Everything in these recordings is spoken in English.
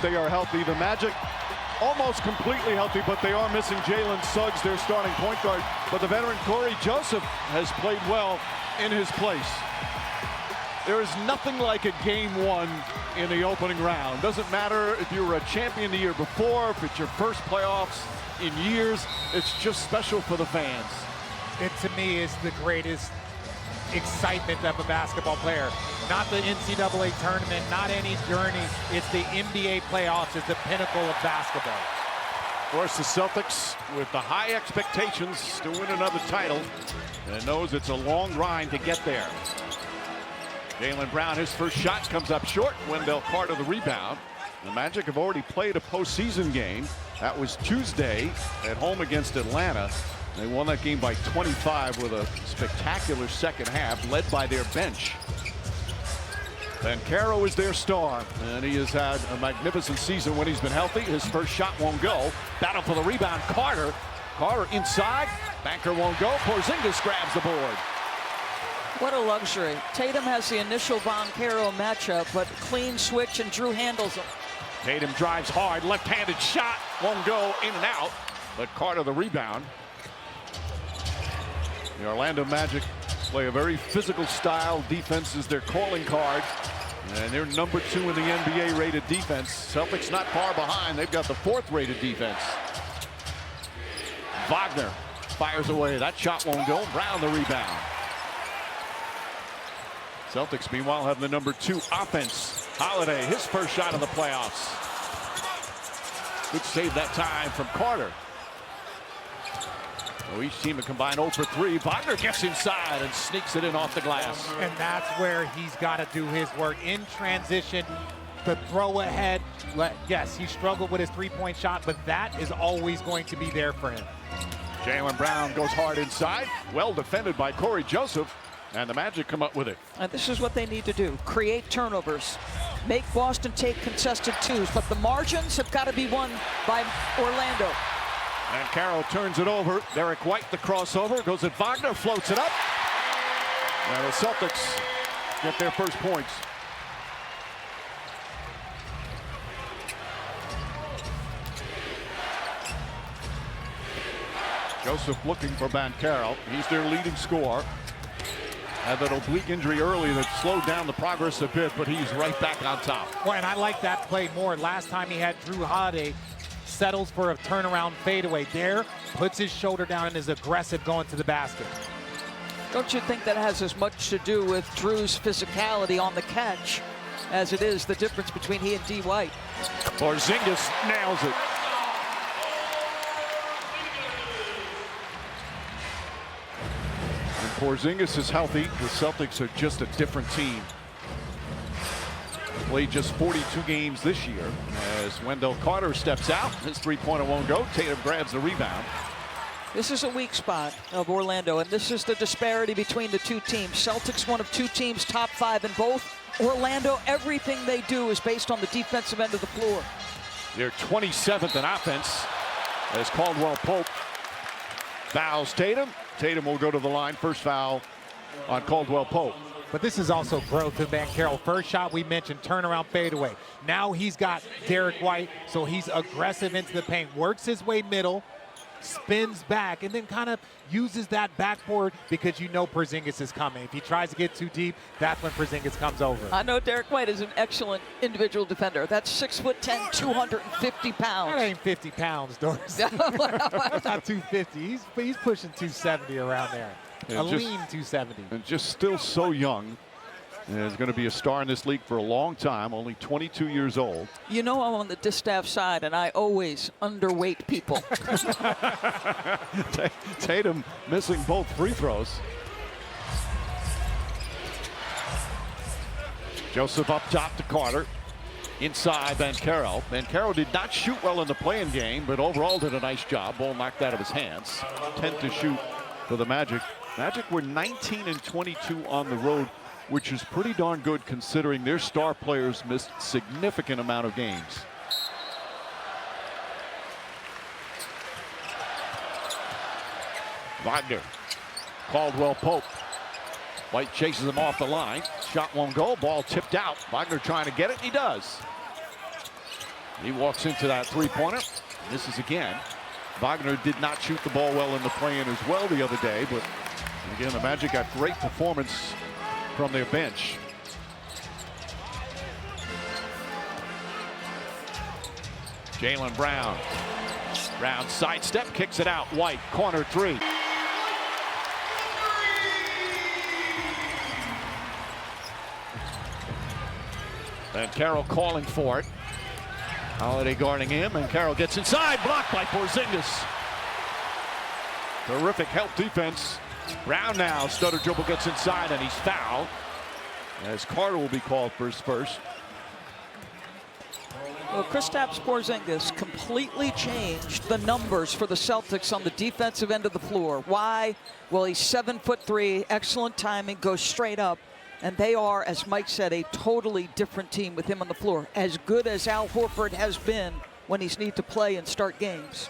They are healthy. The Magic almost completely healthy, but they are missing Jalen Suggs, their starting point guard. But the veteran Corey Joseph has played well in his place. There is nothing like a game one in the opening round. Doesn't matter if you were a champion the year before, if it's your first playoffs in years, it's just special for the fans. It, to me, is the greatest excitement of a basketball player. Not the NCAA tournament, not any journey. It's the NBA playoffs. It's the pinnacle of basketball. Of course, the Celtics with the high expectations to win another title and knows it's a long grind to get there. Jaylen Brown, his first shot comes up short. Wendell Carter the rebound. The Magic have already played a postseason game. That was Tuesday at home against Atlanta. They won that game by 25 with a spectacular second half led by their bench. Banchero is their star, and he has had a magnificent season when he's been healthy. His first shot won't go. Battle for the rebound, Carter. Carter inside. Banker won't go. Porzingis grabs the board. What a luxury. Tatum has the initial Banchero matchup, but clean switch, and Drew handles him. Tatum drives hard. Left-handed shot. Won't go, in and out. But Carter the rebound. The Orlando Magic play a very physical style. Defense is their calling card. And they're number 2 in the NBA rated defense. Celtics not far behind. They've got the 4th rated defense. Wagner fires away. That shot won't go. Brown the rebound. Celtics, meanwhile, have the number 2 offense. Holiday, his first shot in the playoffs. Good save that time from Carter. So each team a combined 0 for 3. Wagner gets inside and sneaks it in off the glass. And that's where he's got to do his work in transition. The throw ahead. Yes, he struggled with his three-point shot, but that is always going to be there for him. Jaylen Brown goes hard inside. Well defended by Corey Joseph. And the Magic come up with it. And this is what they need to do. Create turnovers. Make Boston take contested twos. But the margins have got to be won by Orlando. And Carroll turns it over. Derek White, the crossover. Goes at Wagner, floats it up. And the Celtics get their first points. Joseph looking for Banchero. He's their leading scorer. Had that oblique injury early that slowed down the progress a bit, but he's right back on top. Well, and I like that play more. Last time he had Drew Holiday, settles for a turnaround fadeaway. There, puts his shoulder down and is aggressive going to the basket. Don't you think that has as much to do with Drew's physicality on the catch as it is the difference between he and D. White? Porzingis nails it. Porzingis is healthy. The Celtics are just a different team. Played just 42 games this year as Wendell Carter steps out. His three-pointer won't go. Tatum grabs the rebound. This is a weak spot of Orlando, and this is the disparity between the two teams. Celtics, one of 2 teams, top 5 in both. Orlando, everything they do is based on the defensive end of the floor. They're 27th in offense as Caldwell Pope fouls Tatum. Tatum will go to the line. First foul on Caldwell Pope. But this is also growth of Banchero. First shot we mentioned, turnaround fadeaway. Now he's got Derek White, so he's aggressive into the paint, works his way middle, spins back, and then kind of uses that backboard because you know Porzingis is coming. If he tries to get too deep, that's when Porzingis comes over. I know Derek White is an excellent individual defender. That's 6'10", 250 pounds. That ain't 50 pounds, Doris. That's not 250. He's pushing 270 around there. And a lean 270. And just still so young. And is going to be a star in this league for a long time, only 22 years old. You know I'm on the distaff side, and I always underweight people. Tatum missing both free throws. Joseph up top to Carter. Inside Banchero. Banchero did not shoot well in the play-in game, but overall did a nice job. Ball knocked out of his hands. 10 to shoot for the Magic. Magic were 19 and 22 on the road, which is pretty darn good considering their star players missed significant amount of games. Wagner, Caldwell Pope. White chases him off the line. Shot won't go. Ball tipped out. Wagner trying to get it. He does. He walks into that three-pointer. This is again. Wagner did not shoot the ball well in the play-in as well the other day, but again, the Magic got great performance from their bench. Jaylen Brown. Brown sidestep, kicks it out. White, corner three. And Carroll calling for it. Holiday guarding him, and Carroll gets inside, blocked by Porzingis. Terrific help defense. Brown now, stutter dribble, gets inside, and he's fouled. As Carter will be called for his first. Well, Kristaps Porzingis completely changed the numbers for the Celtics on the defensive end of the floor. Why? Well, he's 7'3", excellent timing, goes straight up. And they are, as Mike said, a totally different team with him on the floor. As good as Al Horford has been when he's need to play and start games.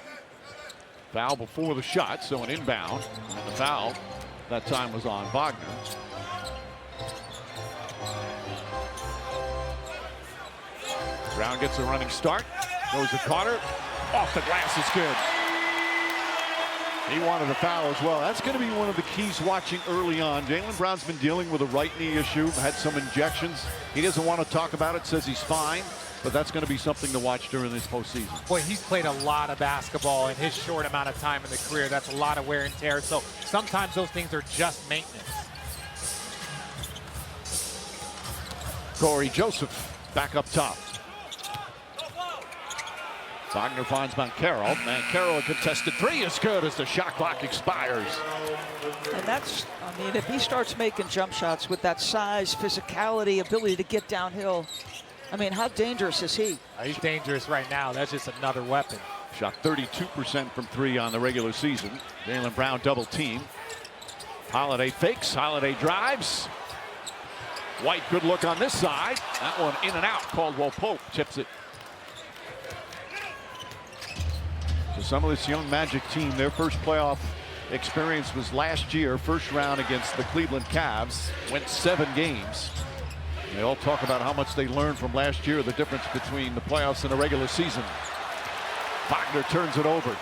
Foul before the shot, so an inbound. And the foul that time was on Wagner. Brown gets a running start. Goes to Carter. Off the glass is good. He wanted a foul as well. That's going to be one of the keys watching early on. Jaylen Brown's been dealing with a right knee issue, had some injections. He doesn't want to talk about it, says he's fine, but that's going to be something to watch during this postseason. Boy, he's played a lot of basketball in his short amount of time in the career. That's a lot of wear and tear, so sometimes those things are just maintenance. Corey Joseph back up top. Wagner finds Banchero. Banchero, a contested three is good as the shot clock expires. And that's, I mean, if he starts making jump shots with that size, physicality, ability to get downhill, I mean, how dangerous is he? He's dangerous right now. That's just another weapon. Shot 32% from three on the regular season. Jaylen Brown double team. Holiday fakes, Holiday drives. White, good look on this side. That one in and out. Caldwell Pope tips it. So some of this young Magic team, their first playoff experience was last year, first round against the Cleveland Cavs. Went 7 games. They all talk about how much they learned from last year, the difference between the playoffs and the regular season. Wagner turns it over.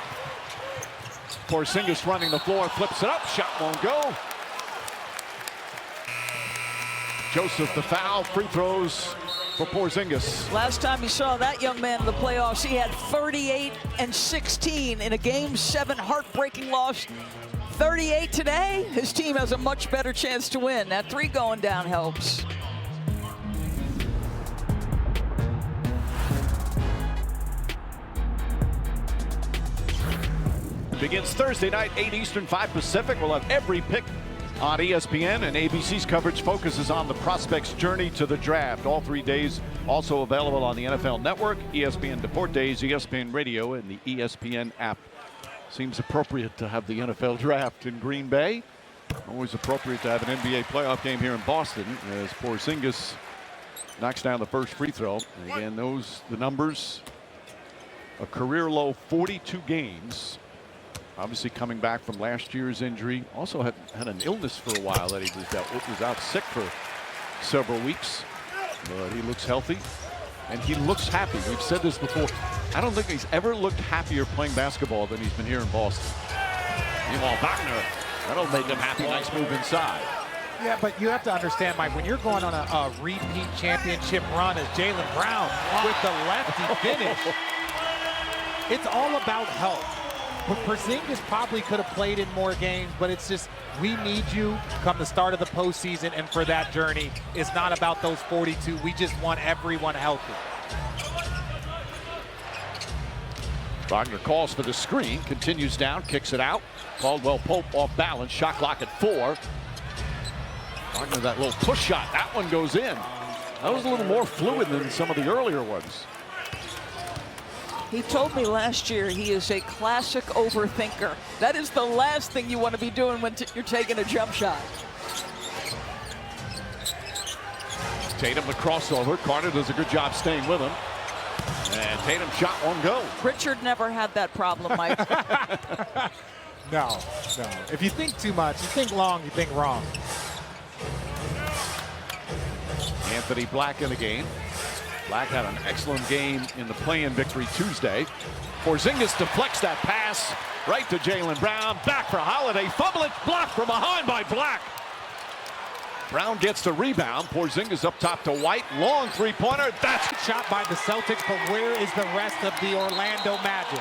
Porzingis running the floor, flips it up, shot won't go. Joseph the foul, free throws for Porzingis. Last time you saw that young man in the playoffs, he had 38 and 16 in a Game 7 heartbreaking loss. 38 today, his team has a much better chance to win. That three going down helps. Begins Thursday night, 8 Eastern, 5 Pacific. We'll have every pick on ESPN, and ABC's coverage focuses on the prospects' journey to the draft. All 3 days also available on the NFL Network, ESPN Deportes, ESPN Radio, and the ESPN app. Seems appropriate to have the NFL draft in Green Bay. Always appropriate to have an NBA playoff game here in Boston as Porzingis knocks down the first free throw. And again, the numbers, a career low 42 games. Obviously coming back from last year's injury. Also had an illness for a while that he was dealt with. Was out sick for several weeks. But he looks healthy. And he looks happy. We've said this before. I don't think he's ever looked happier playing basketball than he's been here in Boston. Meanwhile, Wagner, that'll make him happy. Nice move inside. Yeah, but you have to understand, Mike, when you're going on a repeat championship run as Jaylen Brown with the lefty finish, it's all about health. But Porzingis probably could have played in more games, but it's just, we need you come the start of the postseason, and for that journey, it's not about those 42. We just want everyone healthy. Wagner calls for the screen, continues down, kicks it out. Caldwell Pope off balance, shot clock at 4. Wagner, that little push shot, that one goes in. That was a little more fluid than some of the earlier ones. He told me last year he is a classic overthinker. That is the last thing you want to be doing when you're taking a jump shot. Tatum the crossover. Carter does a good job staying with him. And Tatum shot won't go. Richard never had that problem, Mike. No. If you think too much, you think long, you think wrong. Anthony Black in the game. Black had an excellent game in the play-in victory Tuesday. Porzingis deflects that pass right to Jaylen Brown. Back for Holiday. Fumble it. Blocked from behind by Black. Brown gets the rebound. Porzingis up top to White. Long three-pointer. That's Shot by the Celtics, but where is the rest of the Orlando Magic?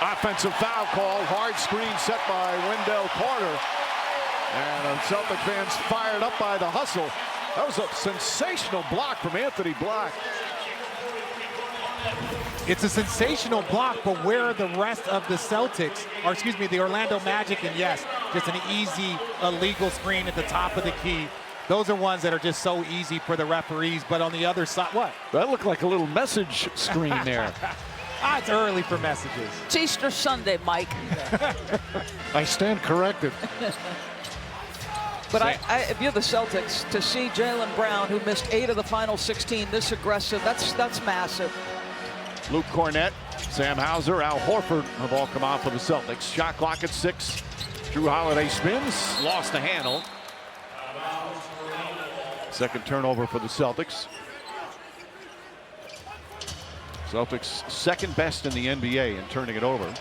offensive foul call. Hard screen set by Wendell Carter. And Celtic fans fired up by the hustle. That was a sensational block from Anthony Black. It's a sensational block, but where are the rest of the Celtics, or excuse me, the Orlando Magic? And yes, just an easy illegal screen at the top of the key. Those are ones that are just so easy for the referees, but on the other side, what? That looked like a little message screen there. It's early for messages. It's Easter Sunday, Mike. I stand corrected. But if you're the Celtics, to see Jaylen Brown, who missed 8 of the final 16, this aggressive, that's massive. Luke Cornett, Sam Hauser, Al Horford have all come out for the Celtics. Shot clock at 6. Drew Holiday spins, lost the handle. Second turnover for the Celtics. Celtics second best in the NBA in turning it over.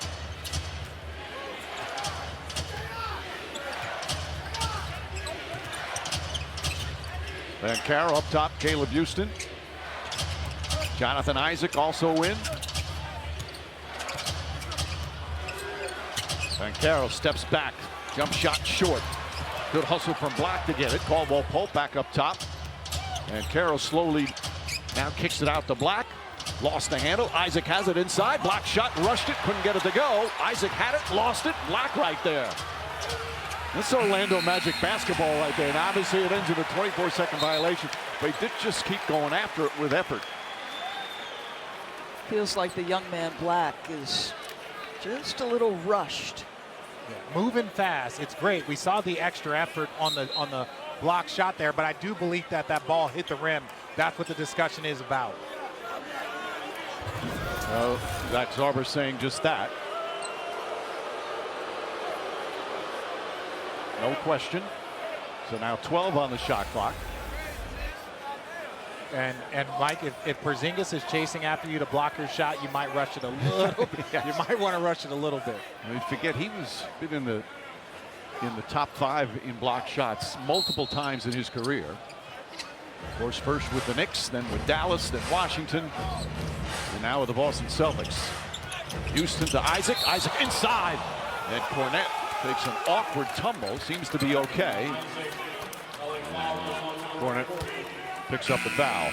Banchero up top, Caleb Houston. Jonathan Isaac also in. Banchero steps back, jump shot short. Good hustle from Black to get it. Caldwell Pope back up top. And Banchero slowly now kicks it out to Black. Lost the handle. Isaac has it inside. Black shot, rushed it, couldn't get it to go. Isaac had it, lost it. Black right there. This Orlando Magic basketball right there. And obviously it ends in a 24-second violation. But he did just keep going after it with effort. Feels like the young man Black is just a little rushed. Yeah, moving fast, it's great. We saw the extra effort on the block shot there, but I do believe that that ball hit the rim. That's what the discussion is about. Zach Zarber saying just that. No question. So now 12 on the shot clock. And Mike, if Porzingis is chasing after you to block your shot, you might rush it a little. Yes. You might want to rush it a little bit. I mean, forget he was been in the top 5 in block shots multiple times in his career. Of course, first with the Knicks, then with Dallas, then Washington, and now with the Boston Celtics. Houston to Isaac. Isaac inside, and Cornett takes an awkward tumble. Seems to be okay. Cornett picks up the foul.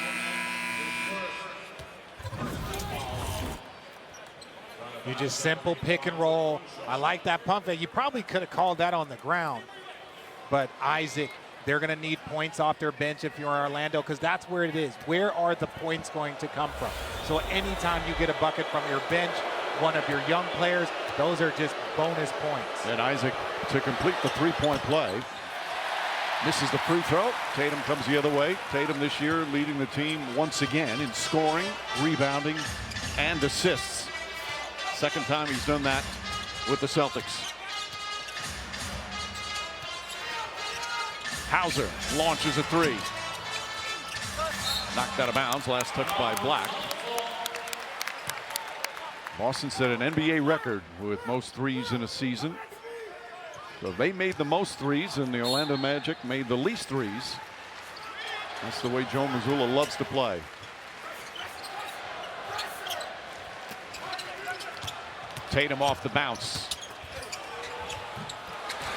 You just simple pick and roll. I like that pump fake. You probably could have called that on the ground, but Isaac, they're going to need points off their bench if you're Orlando, because that's where it is. Where are the points going to come from? So anytime you get a bucket from your bench, one of your young players, those are just bonus points. And Isaac to complete the three-point play. Misses the free throw. Tatum comes the other way. Tatum this year leading the team once again in scoring, rebounding, and assists. Second time he's done that with the Celtics. Hauser launches a 3. Knocked out of bounds. Last touch by Black. Boston set an NBA record with most threes in a season. So they made the most threes, and the Orlando Magic made the least threes. That's the way Joe Mazzulla loves to play. Tatum off the bounce.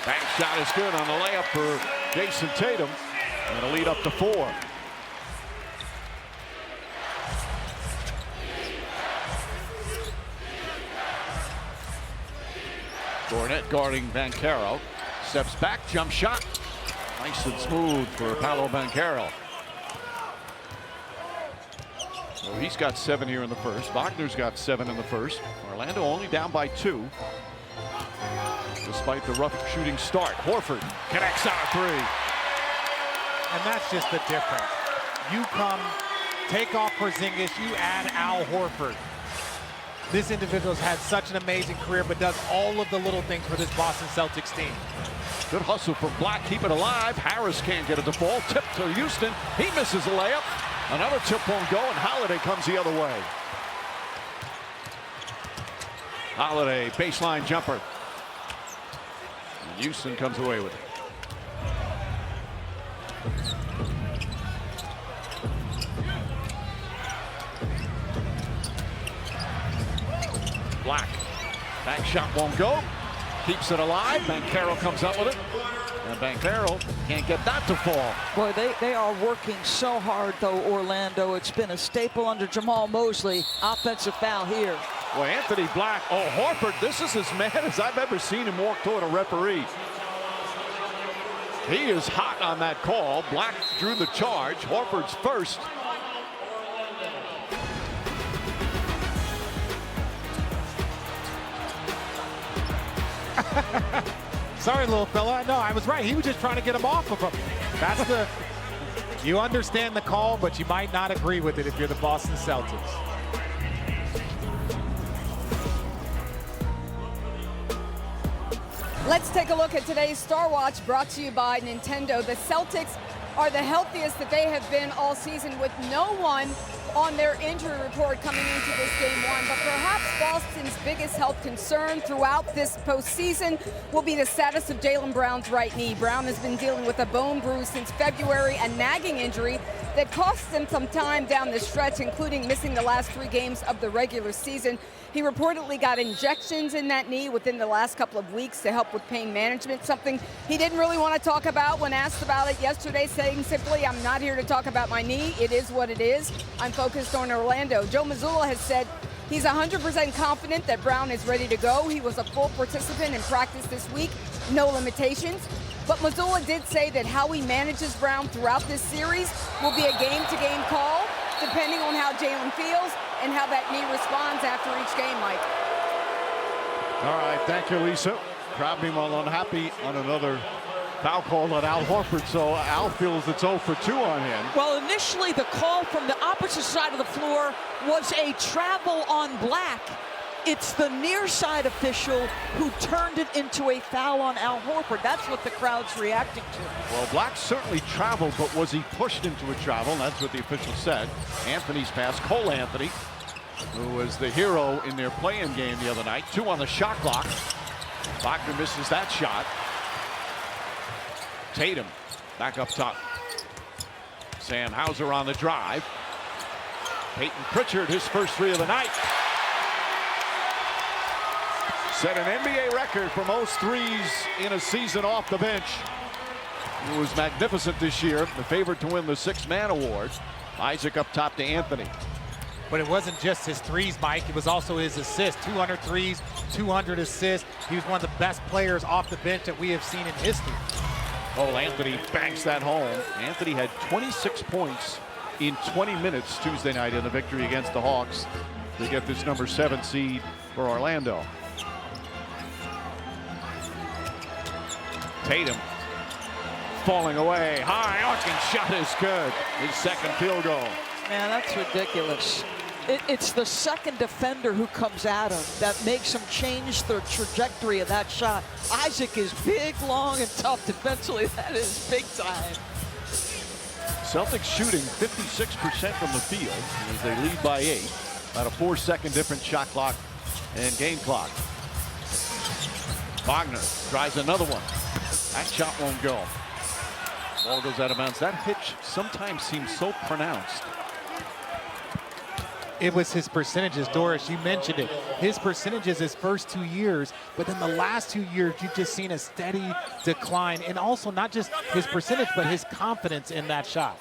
Bank shot is good on the layup for Jason Tatum, and a lead up to 4. Cornett guarding Banchero. Steps back, jump shot. Nice and smooth for Paolo Banchero. So he's got 7 here in the first. Wagner's got 7 in the first. Orlando only down by 2. Despite the rough shooting start. Horford connects out 3. And that's just the difference. You come, take off Porzingis, you add Al Horford. This individual's had such an amazing career, but does all of the little things for this Boston Celtics team. Good hustle from Black, keep it alive. Harris can't get it to fall. Tip to Houston. He misses the layup. Another tip won't go, and Holiday comes the other way. Holiday, baseline jumper. And Houston comes away with it. Black. Back shot won't go. Keeps it alive. Banchero comes up with it. And Banchero can't get that to fall. Boy, they are working so hard, though, Orlando. It's been a staple under Jamal Mosley. Offensive foul here. Well, Anthony Black. Oh, Horford, this is as mad as I've ever seen him walk toward a referee. He is hot on that call. Black drew the charge. Horford's first. Sorry, little fella. No, I was right. He was just trying to get him off of him. That's the... You understand the call, but you might not agree with it if you're the Boston Celtics. Let's take a look at today's Star Watch, brought to you by Nintendo. The Celtics are the healthiest that they have been all season, with no one on their injury report coming into this game one. But perhaps Boston's biggest health concern throughout this postseason will be the status of Jaylen Brown's right knee. Brown has been dealing with a bone bruise since February, a nagging injury that cost him some time down the stretch, including missing the last 3 games of the regular season. He reportedly got injections in that knee within the last couple of weeks to help with pain management, something he didn't really want to talk about when asked about it yesterday, saying simply, "I'm not here to talk about my knee. It is what it is. I'm focused on Orlando." Joe Mazzulla has said he's 100% confident that Brown is ready to go. He was a full participant in practice this week, no limitations. But Mazzulla did say that how he manages Brown throughout this series will be a game-to-game call, depending on how Jaylen feels and how that knee responds after each game, Mike. All right, thank you, Lisa. Crowd meanwhile unhappy on another foul call on Al Horford, so Al feels it's 0 for 2 on him. Well, initially the call from the opposite side of the floor was a travel on Black. It's the near side official who turned it into a foul on Al Horford. That's what the crowd's reacting to. Well, Black certainly traveled, but was he pushed into a travel? That's what the official said. Anthony's pass, Cole Anthony, who was the hero in their play-in game the other night. 2 on the shot clock. Wagner misses that shot. Tatum back up top. Sam Hauser on the drive. Peyton Pritchard, his first 3 of the night. Set an NBA record for most threes in a season off the bench. It was magnificent this year, the favorite to win the 6-man award. Isaac up top to Anthony. But it wasn't just his threes, Mike. It was also his assists. 200 threes, 200 assists. He was one of the best players off the bench that we have seen in history. Oh, Anthony banks that home. Anthony had 26 points in 20 minutes Tuesday night in the victory against the Hawks to get this number 7 seed for Orlando. Tatum falling away. High arcing shot is good. His second field goal. Man, that's ridiculous. It's the second defender who comes at him that makes him change the trajectory of that shot. Isaac is big, long, and tough defensively. That is big time. Celtics shooting 56% from the field as they lead by 8. About a 4-second difference shot clock and game clock. Wagner tries another one. That shot won't go. Ball goes out of bounds. That hitch sometimes seems so pronounced. It was his percentages, Doris, you mentioned it. His percentages his first 2 years, but in the last 2 years, you've just seen a steady decline. And also not just his percentage, but his confidence in that shot.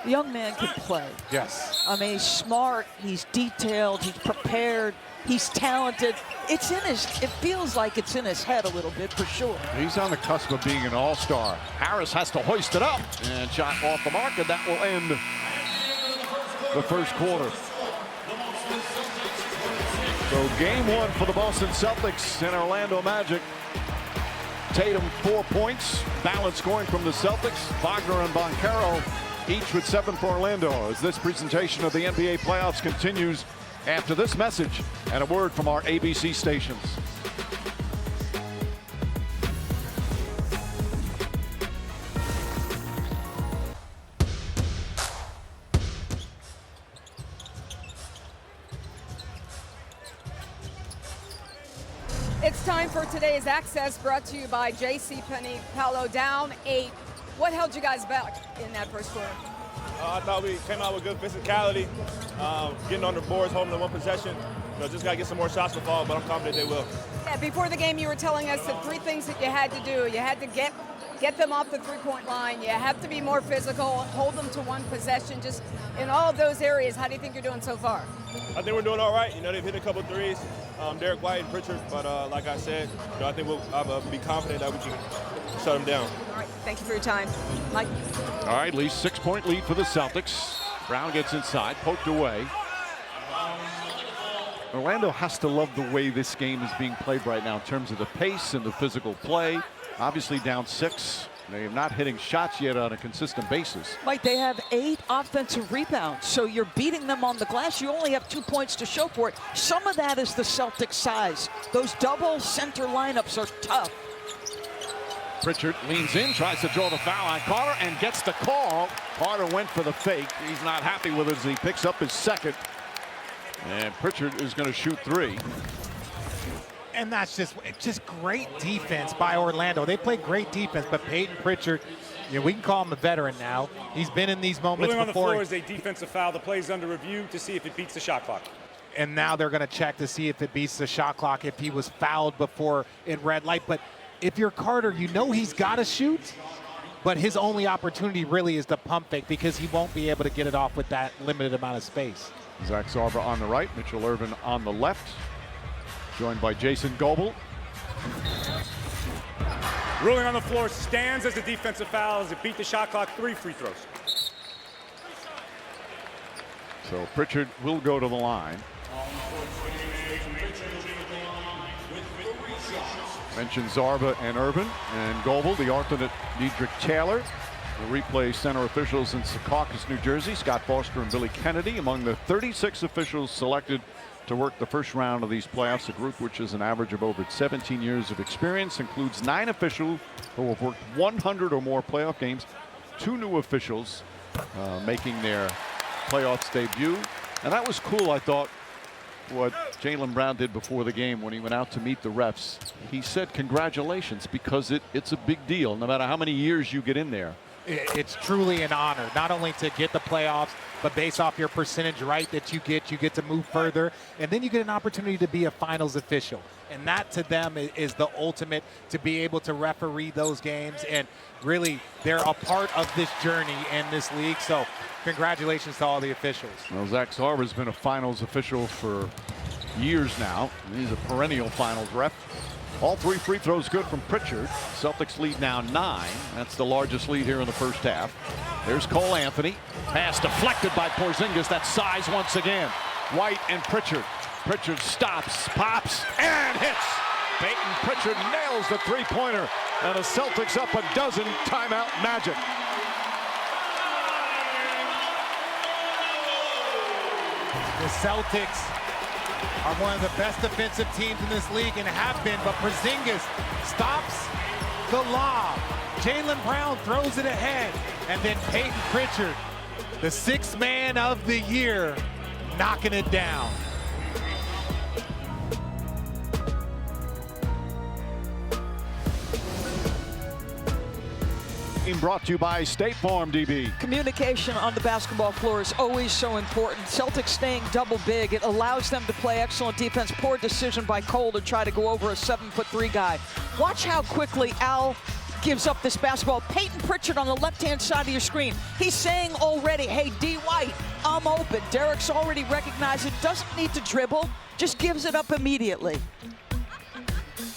The young man can play. Yes. I mean, he's smart, he's detailed, he's prepared, he's talented. It's in his, it feels like it's in his head a little bit for sure. He's on the cusp of being an all-star. Harris has to hoist it up and shot off the mark, and that will end the first quarter. So game 1 for the Boston Celtics and Orlando Magic. Tatum 4 points, balanced scoring from the Celtics. Wagner and Banchero each with 7 for Orlando as this presentation of the NBA playoffs continues after this message and a word from our ABC stations. It's time for today's Access, brought to you by JCPenney. Paolo down 8. What held you guys back in that first quarter? I thought we came out with good physicality, getting on the boards, holding the one possession. Just got to get some more shots to fall, but I'm confident they will. Yeah, before the game, you were telling us the 3 things that you had to do. You had to get them off the three-point line. You have to be more physical, hold them to one possession. Just in all of those areas, how do you think you're doing so far? I think we're doing all right. They've hit a couple threes, Derek White and Pritchard, but like I said, I think I'll be confident that we can shut them down. All right, thank you for your time. Mike? All right, Lee, 6-point lead for the Celtics. Brown gets inside, poked away. Orlando has to love the way this game is being played right now in terms of the pace and the physical play. Obviously down 6. They are not hitting shots yet on a consistent basis. Mike, they have 8 offensive rebounds, so you're beating them on the glass. You only have 2 points to show for it. Some of that is the Celtics' size. Those double center lineups are tough. Pritchard leans in, tries to draw the foul on Carter, and gets the call. Carter went for the fake. He's not happy with it as he picks up his second. And Pritchard is going to shoot 3. And that's just great defense by Orlando. They play great defense, but Peyton Pritchard, we can call him a veteran now. He's been in these moments Ruling before. on the floor is a defensive foul. The play is under review to see if it beats the shot clock. And now they're going to check to see if it beats the shot clock, if he was fouled before in red light. But if you're Carter, he's got to shoot, but his only opportunity really is the pump fake because he won't be able to get it off with that limited amount of space. Zach Sarver on the right, Mitchell Irvin on the left, joined by Jason Goebel. Ruling on the floor stands as a defensive foul as it beat the shot clock. 3 free throws. So Pritchard will go to the line. Mentioned Zarba and Irvin, and Goebel, the alternate Diedrich Taylor. The replay center officials in Secaucus, New Jersey, Scott Foster and Billy Kennedy, among the 36 officials selected to work the first round of these playoffs. A group which is an average of over 17 years of experience, includes 9 officials who have worked 100 or more playoff games. 2 new officials making their playoffs debut. And that was cool, I thought, what Jaylen Brown did before the game when he went out to meet the refs. He said congratulations, because it's a big deal no matter how many years you get in there. It's truly an honor, not only to get the playoffs, but based off your percentage right that you get to move further, and then you get an opportunity to be a finals official. And that to them is the ultimate, to be able to referee those games. And really, they're a part of this journey in this league. So congratulations to all the officials. Well, Zach Sarver's been a finals official for years now. He's a perennial finals ref. All 3 free throws good from Pritchard. Celtics lead now 9. That's the largest lead here in the first half. There's Cole Anthony. Pass deflected by Porzingis. That's size once again. White and Pritchard. Pritchard stops, pops, and hits. Peyton Pritchard nails the three-pointer. And the Celtics up a dozen. Timeout magic. The Celtics are one of the best defensive teams in this league and have been, but Porzingis stops the lob. Jaylen Brown throws it ahead, and then Peyton Pritchard, the 6th man of the year, knocking it down. Brought to you by State Farm, DB. Communication on the basketball floor is always so important. Celtics staying double big. It allows them to play excellent defense. Poor decision by Cole to try to go over a 7'3" guy. Watch how quickly Al gives up this basketball. Peyton Pritchard on the left-hand side of your screen. He's saying already, hey, D. White, I'm open. Derek's already recognized it. Doesn't need to dribble. Just gives it up immediately.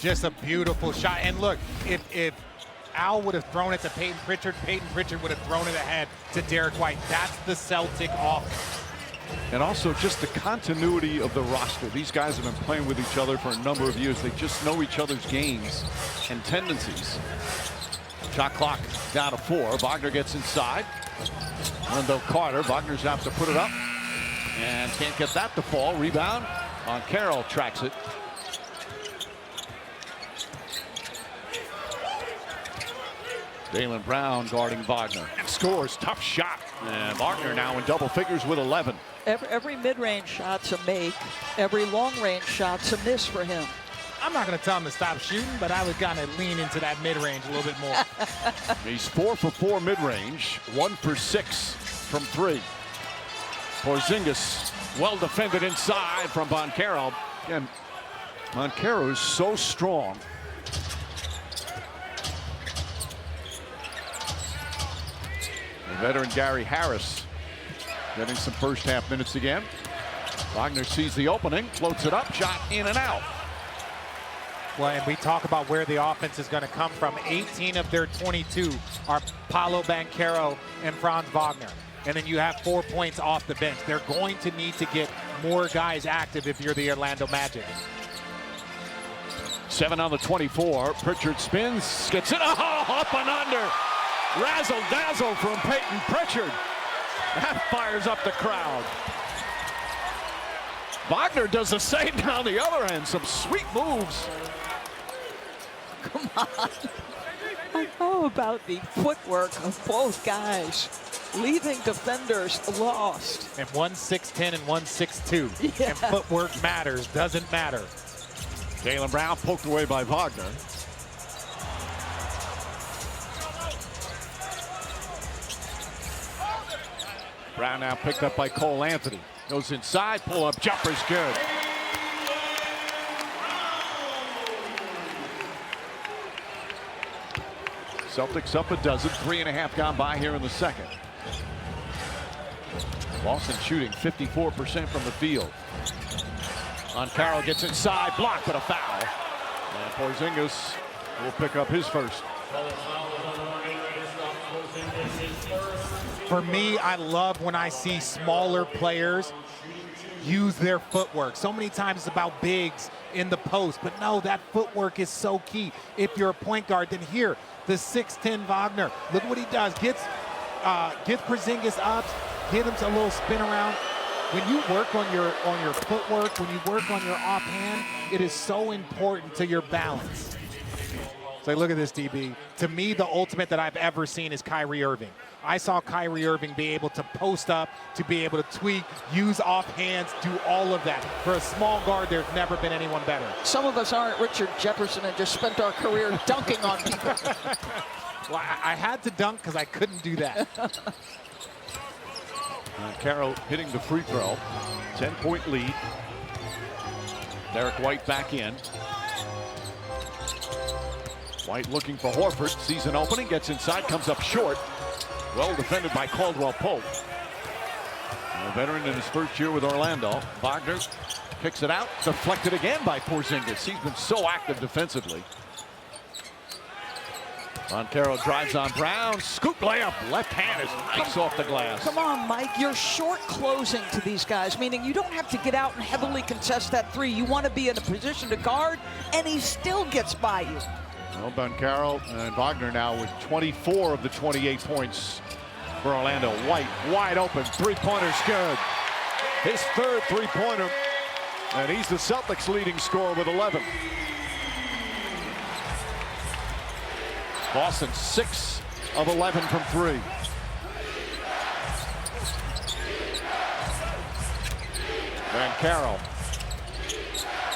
Just a beautiful shot. And look, if Al would have thrown it to Peyton Pritchard would have thrown it ahead to Derek White. That's the Celtic offense. And also just the continuity of the roster. These guys have been playing with each other for a number of years. They just know each other's games and tendencies. Shot clock down to 4. Wagner gets inside. Wendell Carter. Wagner's have to put it up and can't get that to fall. Rebound on Carroll, tracks it. Jaylen Brown guarding Wagner and scores. Tough shot. And Wagner now in double figures with 11. Every mid-range shot's a make. Every long-range shot's a miss for him. I'm not going to tell him to stop shooting, but I would kind of lean into that mid-range a little bit more. He's 4 for 4 mid-range, 1 for 6 from 3. Porzingis, well defended inside from Banchero. Again, Banchero is so strong. The veteran Gary Harris getting some first half minutes again. Wagner sees the opening, floats it up, shot in and out. Well, and we talk about where the offense is going to come from. 18 of their 22 are Paolo Banchero and Franz Wagner. And then you have 4 points off the bench. They're going to need to get more guys active if you're the Orlando Magic. 7 on the 24. Pritchard spins, gets it. Oh, up and under. Razzle dazzle from Peyton Pritchard. That fires up the crowd. Wagner does the same down the other end. Some sweet moves. Come on. How about the footwork of both guys, leaving defenders lost? And one 6'10" and one 6'2". Yeah. And footwork matters, doesn't matter. Jaylen Brown poked away by Wagner. Brown now picked up by Cole Anthony. Goes inside, pull up, jumper's good. Celtics up a dozen, 3.5 gone by here in the second. Boston shooting 54% from the field. Banchero gets inside, blocked, but a foul. And Porzingis will pick up his first. For me, I love when I see smaller players use their footwork. So many times it's about bigs in the post, but no, that footwork is so key. If you're a point guard, then here, the 6'10" Wagner, look what he does. Gets Porzingis up, get him to a little spin around. When you work on your footwork, when you work on your offhand, it is so important to your balance. So look at this, DB. To me, the ultimate that I've ever seen is Kyrie Irving. I saw Kyrie Irving be able to post up, to be able to tweak, use offhands, do all of that. For a small guard, there's never been anyone better. Some of us aren't Richard Jefferson and just spent our career dunking on people. Well, I had to dunk because I couldn't do that. Carroll hitting the free throw. 10-point lead. Derek White back in. White looking for Horford. Sees an opening, gets inside, comes up short. Well defended by Caldwell Pope. A veteran in his first year with Orlando. Wagner kicks it out. Deflected again by Porzingis. He's been so active defensively. Banchero drives on Brown. Scoop layup. Left hand is nice off the glass. Come on, Mike. You're short closing to these guys, meaning you don't have to get out and heavily contest that three. You want to be in a position to guard, and he still gets by you. Well, Banchero and Wagner now with 24 of the 28 points for Orlando. White wide open. Three-pointer's good. His third three-pointer, and he's the Celtics leading scorer with 11. Boston 6 of 11 from 3. Banchero.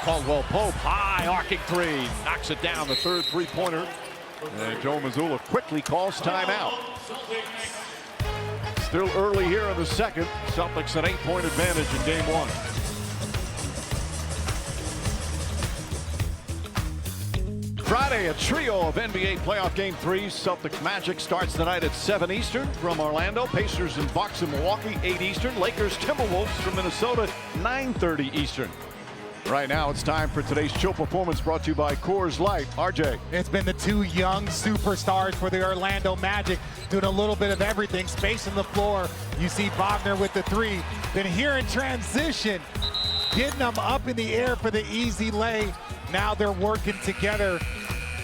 Caldwell Pope, high arcing three, knocks it down, the third three-pointer. And Joe Mazzulla quickly calls timeout. Still early here in the second. Celtics an 8-point advantage in game one. Friday, a trio of NBA playoff game threes. Celtics Magic starts tonight at 7 Eastern from Orlando. Pacers and Bucks in Milwaukee, 8 Eastern. Lakers Timberwolves from Minnesota, 9:30 Eastern. Right now, it's time for today's Chill Performance, brought to you by Coors Light. RJ. It's been the two young superstars for the Orlando Magic doing a little bit of everything. Spacing the floor. You see Wagner with the three. Then here in transition, getting them up in the air for the easy lay. Now they're working together.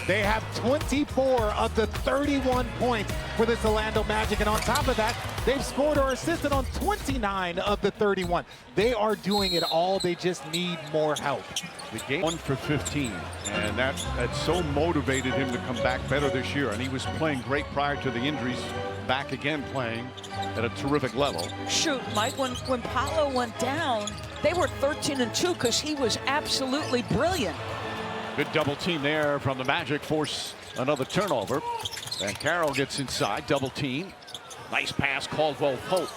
They have 24 of the 31 points for this Orlando Magic. And on top of that, they've scored or assisted on 29 of the 31. They are doing it all. They just need more help. The game 1 for 15, and that so motivated him to come back better this year. And he was playing great prior to the injuries, back again playing at a terrific level. Shoot, Mike, when Paolo went down, they were 13-2 because he was absolutely brilliant. Good double team there from the Magic, force another turnover. And Carroll gets inside, double team. Nice pass, Caldwell Pope.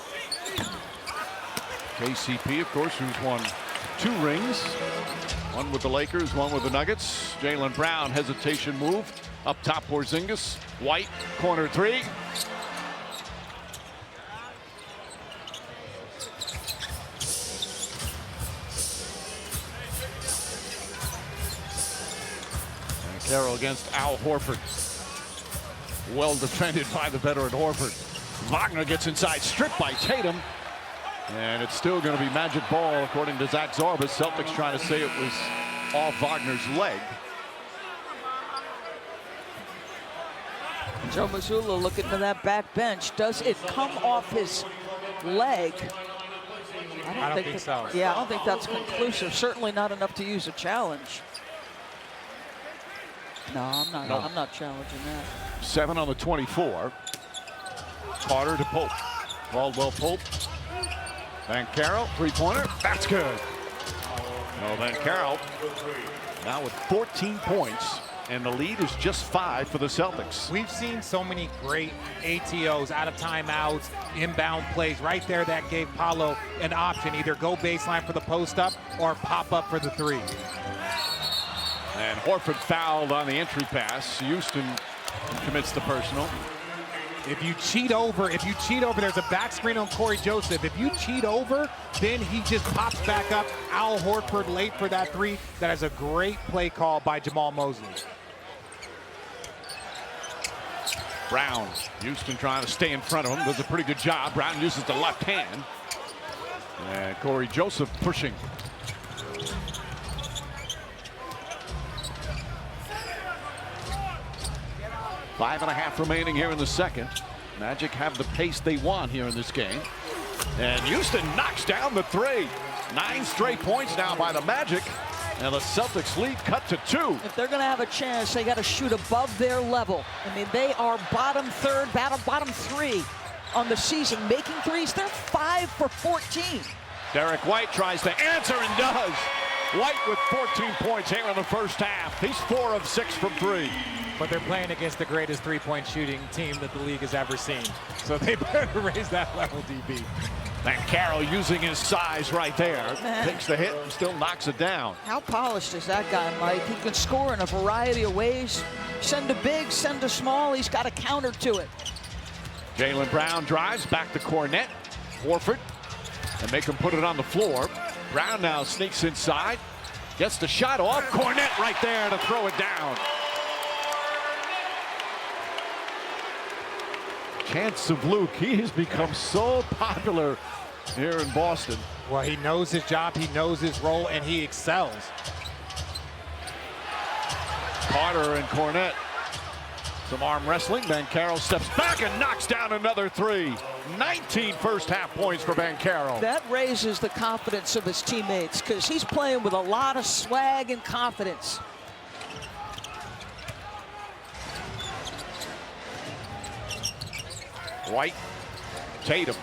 KCP, of course, who's won 2 rings. One with the Lakers, one with the Nuggets. Jaylen Brown, hesitation move. Up top, Porzingis. White, corner 3. And Carroll against Al Horford. Well defended by the veteran Horford. Wagner gets inside, stripped by Tatum. And it's still going to be Magic ball, according to Zach Zarbas. Celtics trying to say it was off Wagner's leg. Joe Mazzulla looking to that back bench. Does it come off his leg? I don't think so. Yeah, I don't think that's conclusive. Certainly not enough to use a challenge. No, I'm not. No. I'm not challenging that. 7 on the 24. Carter to Pope. Caldwell Pope. Van Carroll, 3-pointer. That's good. No, Van Carroll now with 14 points, and the lead is just 5 for the Celtics. We've seen so many great ATOs, out of timeouts, inbound plays right there that gave Paolo an option. Either go baseline for the post up or pop up for the 3. And Horford fouled on the entry pass. Houston commits the personal. If you cheat over, there's a back screen on Corey Joseph. If you cheat over, then he just pops back up. Al Horford late for that 3. That is a great play call by Jamal Mosley. Brown, Houston trying to stay in front of him. Does a pretty good job. Brown uses the left hand. And Corey Joseph pushing. Five and a half remaining here in the second. Magic have the pace they want here in this game. And Houston knocks down the 3. 9 straight points now by the Magic. And the Celtics lead cut to 2. If they're going to have a chance, they got to shoot above their level. I mean, they are bottom 3rd, bottom 3 on the season. Making threes, they're 5 for 14. Derek White tries to answer and does. White with 14 points here in the first half. He's 4 of 6 from 3. But they're playing against the greatest 3-point shooting team that the league has ever seen. So they better raise that level, DB. And Carroll using his size right there. Takes the hit and still knocks it down. How polished is that guy, Mike? He can score in a variety of ways. Send a big, send a small. He's got a counter to it. Jaylen Brown drives back to Cornet. Horford. And make him put it on the floor. Brown now sneaks inside. Gets the shot off. Cornet right there to throw it down. Chance of Luke. He has become so popular here in Boston. Well, he knows his job, he knows his role, and he excels. Carter and Cornet. Some arm wrestling. Van Carroll steps back and knocks down another 3. 19 first half points for Van Carroll. That raises the confidence of his teammates because he's playing with a lot of swag and confidence. White, Tatum.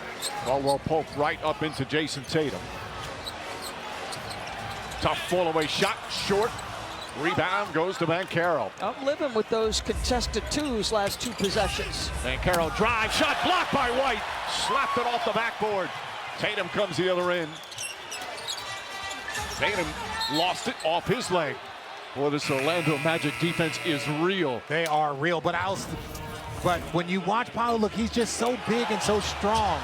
Caldwell Pope right up into Jason Tatum. Tough fall-away shot, short. Rebound goes to Van Carroll. I'm living with those contested 2s last 2 possessions. Van Carroll drive, shot blocked by White. Slapped it off the backboard. Tatum comes the other end. Tatum lost it off his leg. Boy, this Orlando Magic defense is real. They are real, but when you watch Paolo, look, he's just so big and so strong.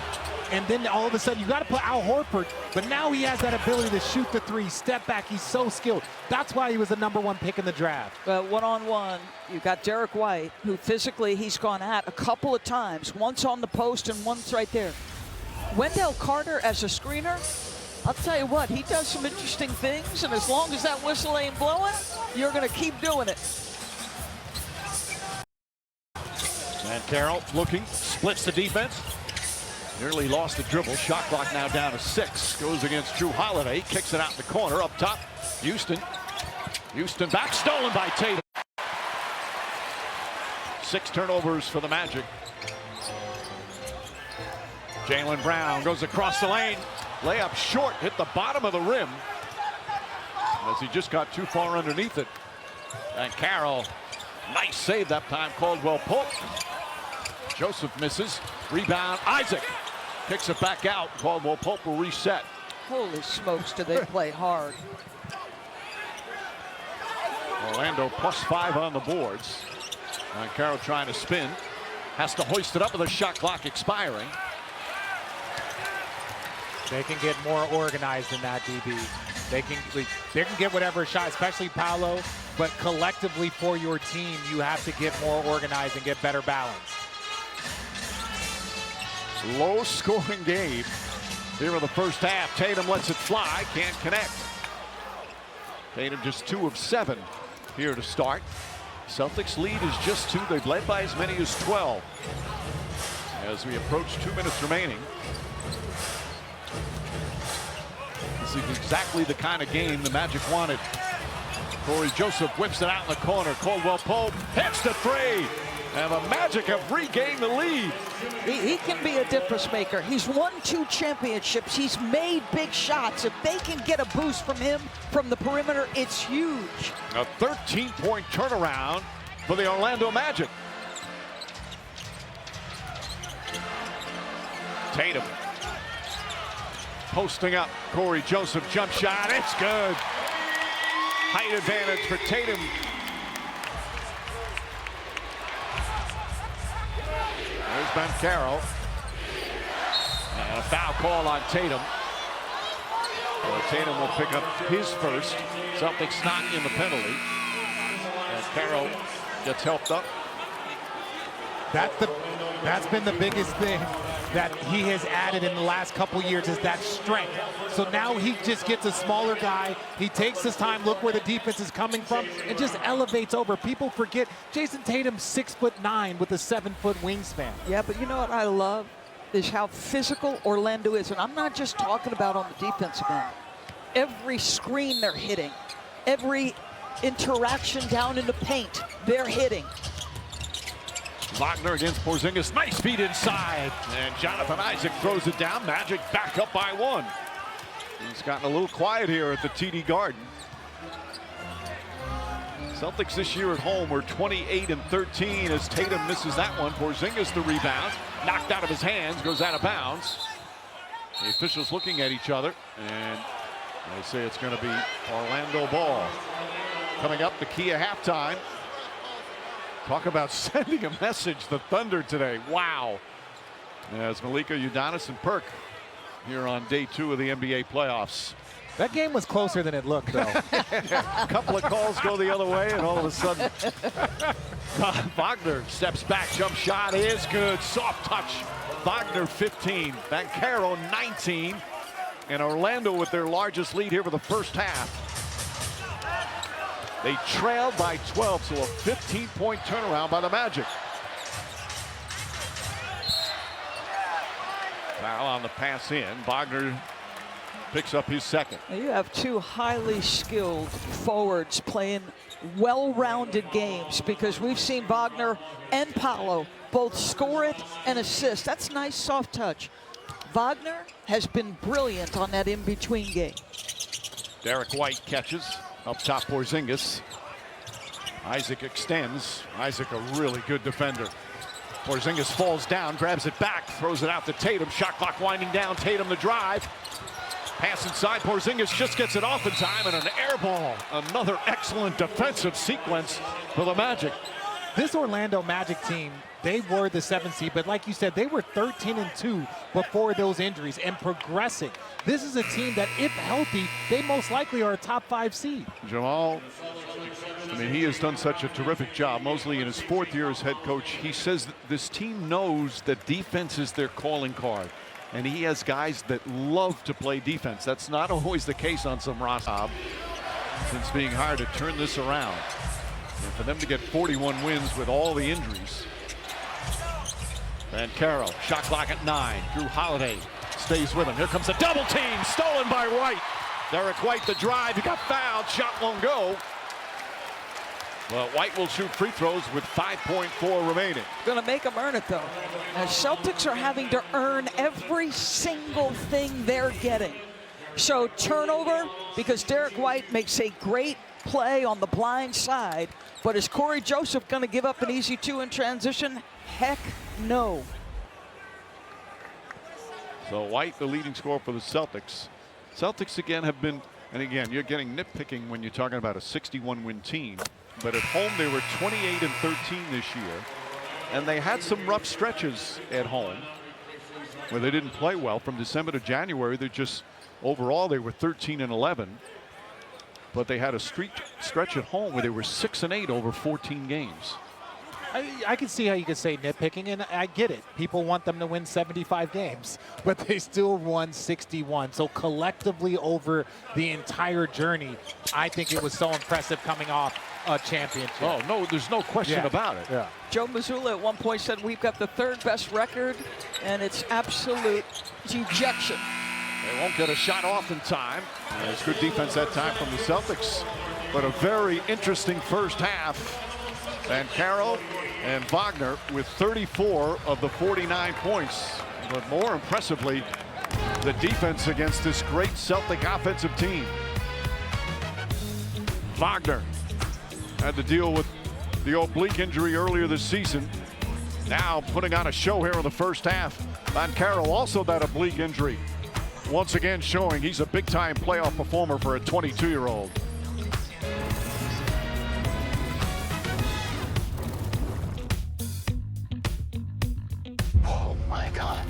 And then all of a sudden, you got to put Al Horford, but now he has that ability to shoot the 3, step back. He's so skilled. That's why he was the #1 pick in the draft. One-on-one, you've got Derek White, who physically he's gone at a couple of times, once on the post and once right there. Wendell Carter as a screener, I'll tell you what, he does some interesting things, and as long as that whistle ain't blowing, you're going to keep doing it. Van Carroll looking, splits the defense. Nearly lost the dribble. Shot clock now down to 6. Goes against Drew Holiday. Kicks it out in the corner. Up top, Houston. Houston back, stolen by Tatum. 6 turnovers for the Magic. Jaylen Brown goes across the lane. Layup short, hit the bottom of the rim. As he just got too far underneath it. And Carroll, nice save that time. Caldwell Pope. Joseph misses. Rebound, Isaac. Kicks it back out. Caldwell Pope will reset. Holy smokes, do they play hard. Orlando +5 on the boards. And Carroll trying to spin. Has to hoist it up with a shot clock expiring. They can get more organized in that, DB. They can get whatever shot, especially Paolo, but collectively for your team, you have to get more organized and get better balance. Low scoring game here in the first half. Tatum lets it fly, can't connect. Tatum just 2 of 7 here to start. Celtics lead is just 2. They've led by as many as 12. As we approach 2 minutes remaining. This is exactly the kind of game the Magic wanted. Corey Joseph whips it out in the corner. Caldwell Pope hits the 3. And the Magic have regained the lead. He can be a difference maker. He's won 2 championships. He's made big shots. If they can get a boost from him from the perimeter, it's huge. A 13-point turnaround for the Orlando Magic. Tatum posting up. Corey Joseph jump shot. It's good. Height advantage for Tatum. There's Ben Carroll. And a foul call on Tatum. Well, Tatum will pick up his first. Celtics not in the penalty. And Carroll gets helped up. That's been the biggest thing that he has added in the last couple years is that strength. So now he just gets a smaller guy. He takes his time, look where the defense is coming from, and just elevates over. People forget Jason Tatum's 6'9" with a 7-foot wingspan. Yeah, but you know what I love is how physical Orlando is. And I'm not just talking about on the defensive end. Every screen they're hitting, every interaction down in the paint, they're hitting. Wagner against Porzingis. Nice feed inside. And Jonathan Isaac throws it down. Magic back up by 1. He's gotten a little quiet here at the TD Garden. Celtics this year at home were 28-13 as Tatum misses that one. Porzingis the rebound. Knocked out of his hands. Goes out of bounds. The officials looking at each other. And they say it's going to be Orlando ball. Coming up, the key of halftime. Talk about sending a message, the Thunder today. Wow. As Malika Udonis and Perk here on day 2 of the NBA playoffs. That game was closer than it looked, though. A couple of calls go the other way, and all of a sudden, Wagner steps back. Jump shot is good. Soft touch. Wagner 15. Banchero 19. And Orlando with their largest lead here for the first half. They trailed by 12, so a 15-point turnaround by the Magic. Foul on the pass in. Wagner picks up his second. Now you have 2 highly skilled forwards playing well-rounded games because we've seen Wagner and Paolo both score it and assist. That's nice soft touch. Wagner has been brilliant on that in-between game. Derek White catches. Up top, Porzingis. Isaac extends. Isaac, a really good defender. Porzingis falls down, grabs it back, throws it out to Tatum. Shot clock winding down. Tatum the drive. Pass inside. Porzingis just gets it off in time, and an air ball. Another excellent defensive sequence for the Magic. This Orlando Magic team, they were the 7th seed, but like you said, they were 13-2 before those injuries and progressing. This is a team that, if healthy, they most likely are a top 5 seed. Jamal, I mean, he has done such a terrific job. Mosley, in his 4th year as head coach, he says that this team knows that defense is their calling card. And he has guys that love to play defense. That's not always the case on some roster. Since being hard to turn this around. And for them to get 41 wins with all the injuries. Van Carroll, shot clock at 9. Drew Holiday stays with him. Here comes a double team, stolen by White. Derek White, the drive, he got fouled, shot won't go. Well, White will shoot free throws with 5.4 remaining. Gonna make them earn it, though. Now, Celtics are having to earn every single thing they're getting. So turnover, because Derek White makes a great play on the blind side, but is Corey Joseph going to give up an easy 2 in transition? Heck no. So White, the leading scorer for the Celtics. Celtics again have been, and again, you're getting nitpicking when you're talking about a 61-win team. But at home, they were 28-13 this year. And they had some rough stretches at home where they didn't play well. From December to January, they just, overall, they were 13-11. But they had a stretch at home where they were 6-8 over 14 games. I can see how you could say nitpicking, and I get it. People want them to win 75 games, but they still won 61. So collectively over the entire journey, I think it was so impressive coming off a championship. Oh, no, there's no question about it. Yeah. Joe Mazzulla at one point said we've got the 3rd best record, and it's absolute dejection. They won't get a shot off in time. There's good defense that time from the Celtics, but a very interesting first half. And Carroll and Wagner with 34 of the 49 points. But more impressively, the defense against this great Celtic offensive team. Wagner had to deal with the oblique injury earlier this season. Now putting on a show here in the first half. Van Carroll also that oblique injury. Once again showing he's a big-time playoff performer for a 22-year-old. Oh my God.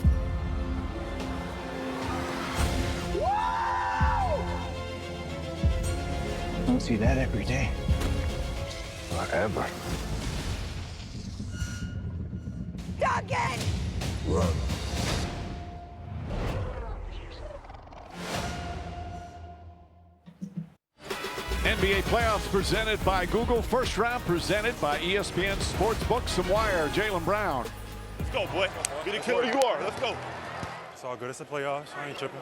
Don't see that every day. Forever. Duncan! NBA playoffs presented by Google. First round presented by ESPN Sportsbook. Some wire. Jaylen Brown. Let's go, boy. Be the killer you are. Let's go. It's all good. It's the playoffs. I ain't tripping.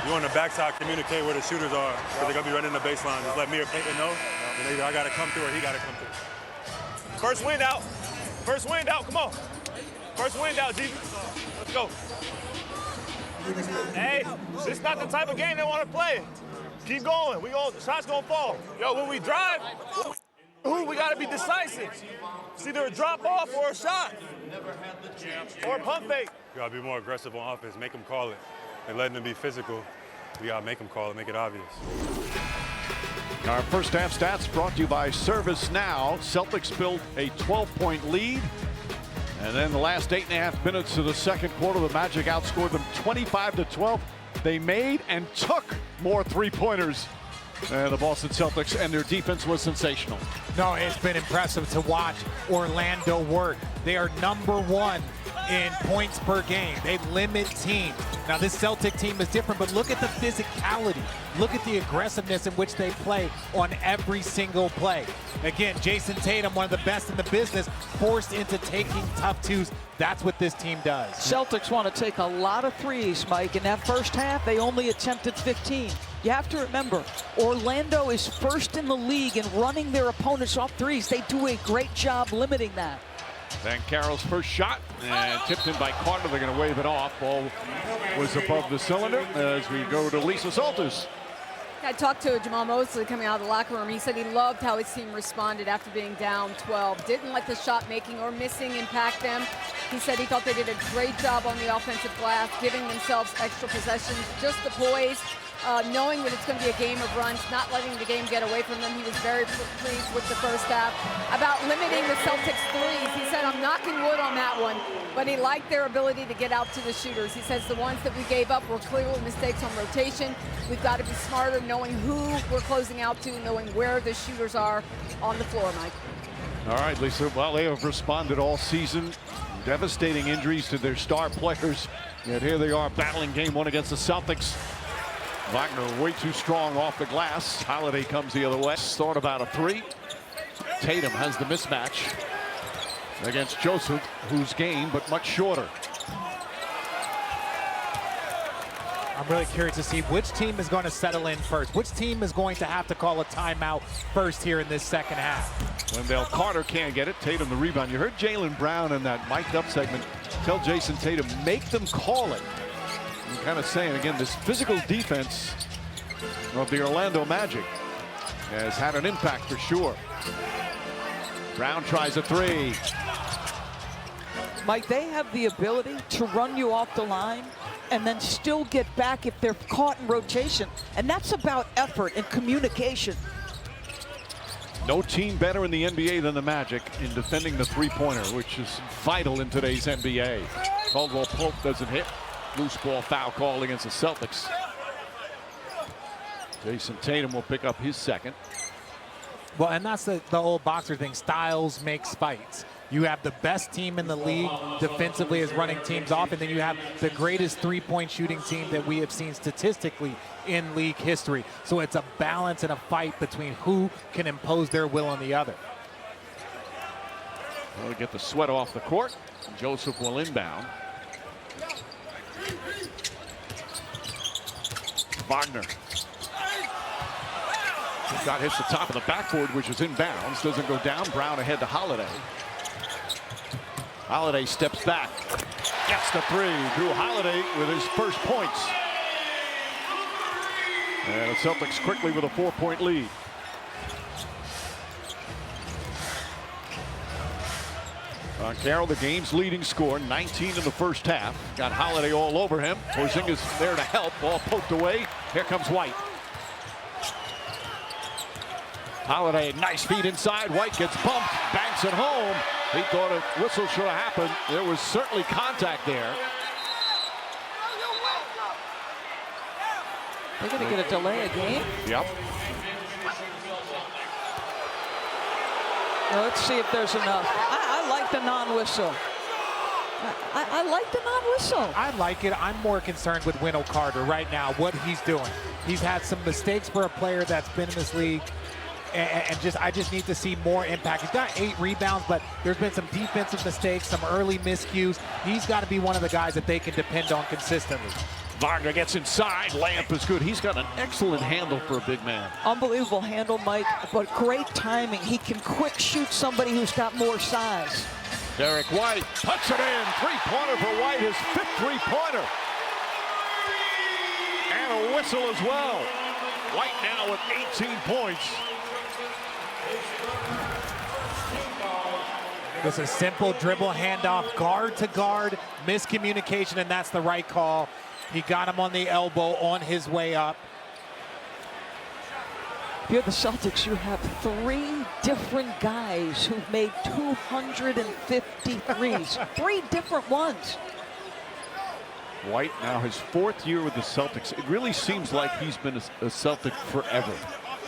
You on the backside communicate where the shooters are, because they're going to be running the baseline. Just let me or Peyton know. And either I got to come through or he got to come through. First wind out. First wind out. Come on. First wind out, Jesus. Let's go. Hey, this is not the type of game they want to play. Keep going. The shot's going to fall. Yo, when we drive, we got to be decisive. It's either a drop off or a shot. Or a pump fake. You got to be more aggressive on offense. Make them call it. And letting them be physical. We got to make them call it, make it obvious. Our first half stats brought to you by Service Now. Celtics built a 12-point lead. And then the last 8.5 minutes of the second quarter, the Magic outscored them 25-12. They made and took more three-pointers than the Boston Celtics, and their defense was sensational. No, it's been impressive to watch Orlando work. They are #1 in points per game. They limit teams. Now this Celtic team is different, but look at the physicality. Look at the aggressiveness in which they play on every single play. Again, Jason Tatum, one of the best in the business, forced into taking tough twos. That's what this team does. Celtics want to take a lot of threes, Mike. In that first half, they only attempted 15. You have to remember, Orlando is first in the league in running their opponents off threes. They do a great job limiting that. Van Carroll's first shot, and tipped in by Carter. They're going to wave it off. Ball was above the cylinder as we go to Lisa Salters. I talked to Jamal Mosley coming out of the locker room. He said he loved how his team responded after being down 12. Didn't let the shot making or missing impact them. He said he thought they did a great job on the offensive glass, giving themselves extra possessions, just the poise, knowing that it's going to be a game of runs, not letting the game get away from them. He was very pleased with the first half. About limiting the Celtics threes, he said, I'm knocking wood on that one, but he liked their ability to get out to the shooters. He says the ones that we gave up were clearly mistakes on rotation. We've got to be smarter, knowing who we're closing out to, knowing where the shooters are on the floor, Mike. All right, Lisa. Well, they have responded all season. Devastating injuries to their star players. Yet here they are battling game one against the Celtics. Wagner way too strong off the glass. Holiday comes the other way. Thought about a three. Tatum has the mismatch against Joseph, who's game but much shorter. I'm really curious to see which team is going to settle in first. Which team is going to have to call a timeout first here in this second half? Wendell Carter can't get it. Tatum the rebound. You heard Jaylen Brown in that mic'd up segment tell Jason Tatum, make them call it. I'm kind of saying again, this physical defense of the Orlando Magic has had an impact for sure. Brown tries a three. Mike, they have the ability to run you off the line and then still get back if they're caught in rotation. And that's about effort and communication. No team better in the NBA than the Magic in defending the three-pointer, which is vital in today's NBA. Caldwell Pope doesn't hit. Loose ball foul call against the Celtics. Jason Tatum will pick up his second. Well, and that's the old boxer thing. Styles makes fights. You have the best team in the league defensively as running teams off, and then you have the greatest three-point shooting team that we have seen statistically in league history. So it's a balance and a fight between who can impose their will on the other. Well, to get the sweat off the court, Joseph will inbound. Wagner. Shot hits the top of the backboard, which is inbounds. Doesn't go down. Brown ahead to Holiday. Holiday steps back. Gets the three. Drew Holiday with his first points. And the Celtics quickly with a 4-point lead. Carroll, the game's leading scorer, 19 in the first half. Got Holiday all over him. Porzingis there to help. Ball poked away. Here comes White. Holiday, nice feed inside. White gets bumped, banks it home. He thought a whistle should have happened. There was certainly contact there. They're going to get a delay of game. Yep. Now let's see if there's enough. I like the non-whistle. I like the non-whistle. I like it. I'm more concerned with Wendell Carter right now, what he's doing. He's had some mistakes for a player that's been in this league. And I just need to see more impact. He's got 8 rebounds, but there's been some defensive mistakes, some early miscues. He's got to be one of the guys that they can depend on consistently. Wagner gets inside. Layup is good. He's got an excellent handle for a big man. Unbelievable handle, Mike, but great timing. He can quick shoot somebody who's got more size. Derek White puts it in. Three-pointer for White, his 5th three-pointer. And a whistle as well. White now with 18 points. It's a simple dribble handoff, guard to guard, miscommunication, and that's the right call. He got him on the elbow on his way up. If you're the Celtics, you have 3 different guys who've made 253s. 3 different ones. White now his 4th year with the Celtics. It really seems like he's been a Celtic forever.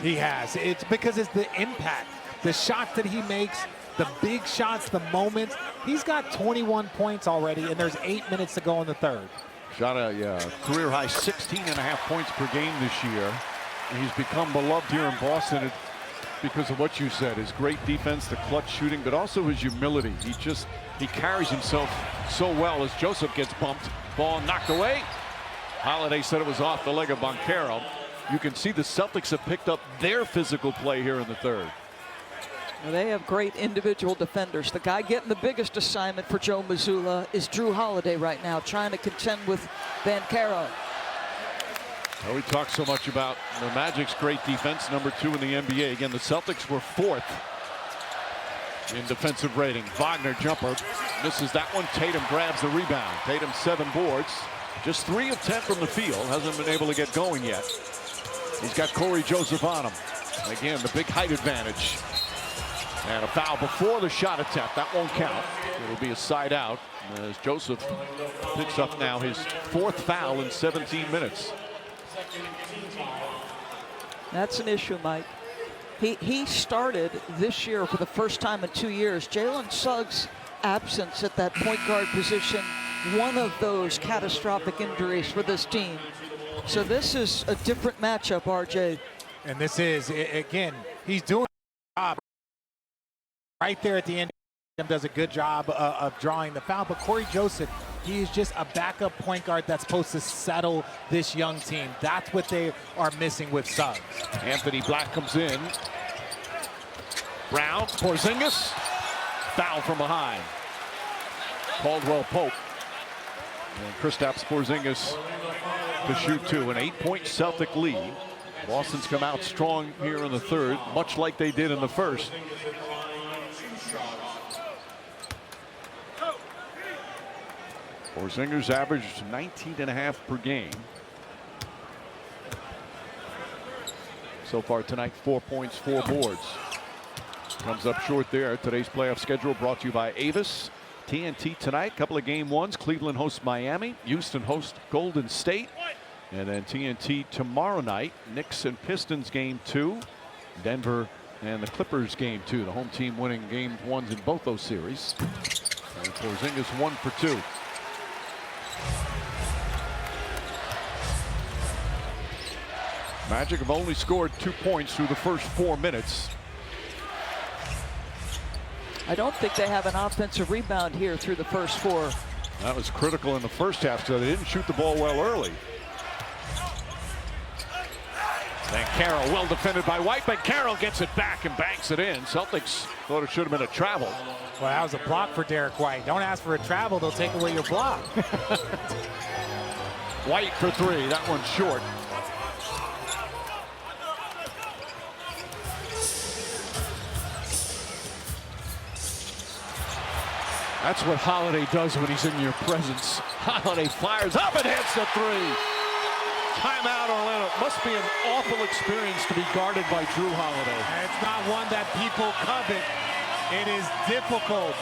He has. It's because it's the impact, the shots that he makes, the big shots, the moments. He's got 21 points already, and there's 8 minutes to go in the third. Shot a career high 16.5 points per game this year. He's become beloved here in Boston because of what you said, his great defense, the clutch shooting, but also his humility. He carries himself so well as Joseph gets bumped. Ball knocked away. Holiday said it was off the leg of Banchero. You can see the Celtics have picked up their physical play here in the third. Well, they have great individual defenders. The guy getting the biggest assignment for Joe Mazzulla is Drew Holiday right now, trying to contend with Banchero. Well, we talk so much about the Magic's great defense, number 2 in the NBA. Again, the Celtics were 4th in defensive rating. Wagner jumper misses that one. Tatum grabs the rebound. Tatum 7 boards, just 3 of 10 from the field. Hasn't been able to get going yet. He's got Corey Joseph on him. Again, the big height advantage. And a foul before the shot attempt. That won't count. It'll be a side out as Joseph picks up now his 4th foul in 17 minutes. That's an issue, Mike. He started this year for the first time in 2 years. Jalen Suggs' absence at that point guard position, one of those catastrophic injuries for this team. So this is a different matchup, RJ. And this is, again, he's doing a job right there at the end. Does a good job of drawing the foul, but Corey Joseph, he is just a backup point guard that's supposed to settle this young team. That's what they are missing with Suggs. Anthony Black comes in. Brown, Porzingis, foul from behind. Caldwell Pope. And Kristaps Porzingis to shoot two. An 8-point Celtic lead. Boston's come out strong here in the third, much like they did in the first. Porzingis averaged 19.5 per game. So far tonight, 4 points, 4 boards. Comes up short there. Today's playoff schedule brought to you by Avis. TNT tonight, couple of game ones. Cleveland hosts Miami. Houston hosts Golden State. And then TNT tomorrow night, Knicks and Pistons game 2. Denver and the Clippers game 2. The home team winning game 1s in both those series. And Porzingis 1 for 2. Magic have only scored 2 points through the first 4 minutes. I don't think they have an offensive rebound here through the first 4. That was critical in the first half, so they didn't shoot the ball well early. And Carroll well defended by White, but Carroll gets it back and banks it in. Celtics thought it should have been a travel. Well, that was a block for Derek White. Don't ask for a travel, they'll take away your block. White for 3, that one's short. That's what Holiday does when he's in your presence. Holiday fires up and hits the 3. Timeout, Orlando. Must be an awful experience to be guarded by Drew Holiday. It's not one that people covet. It is difficult.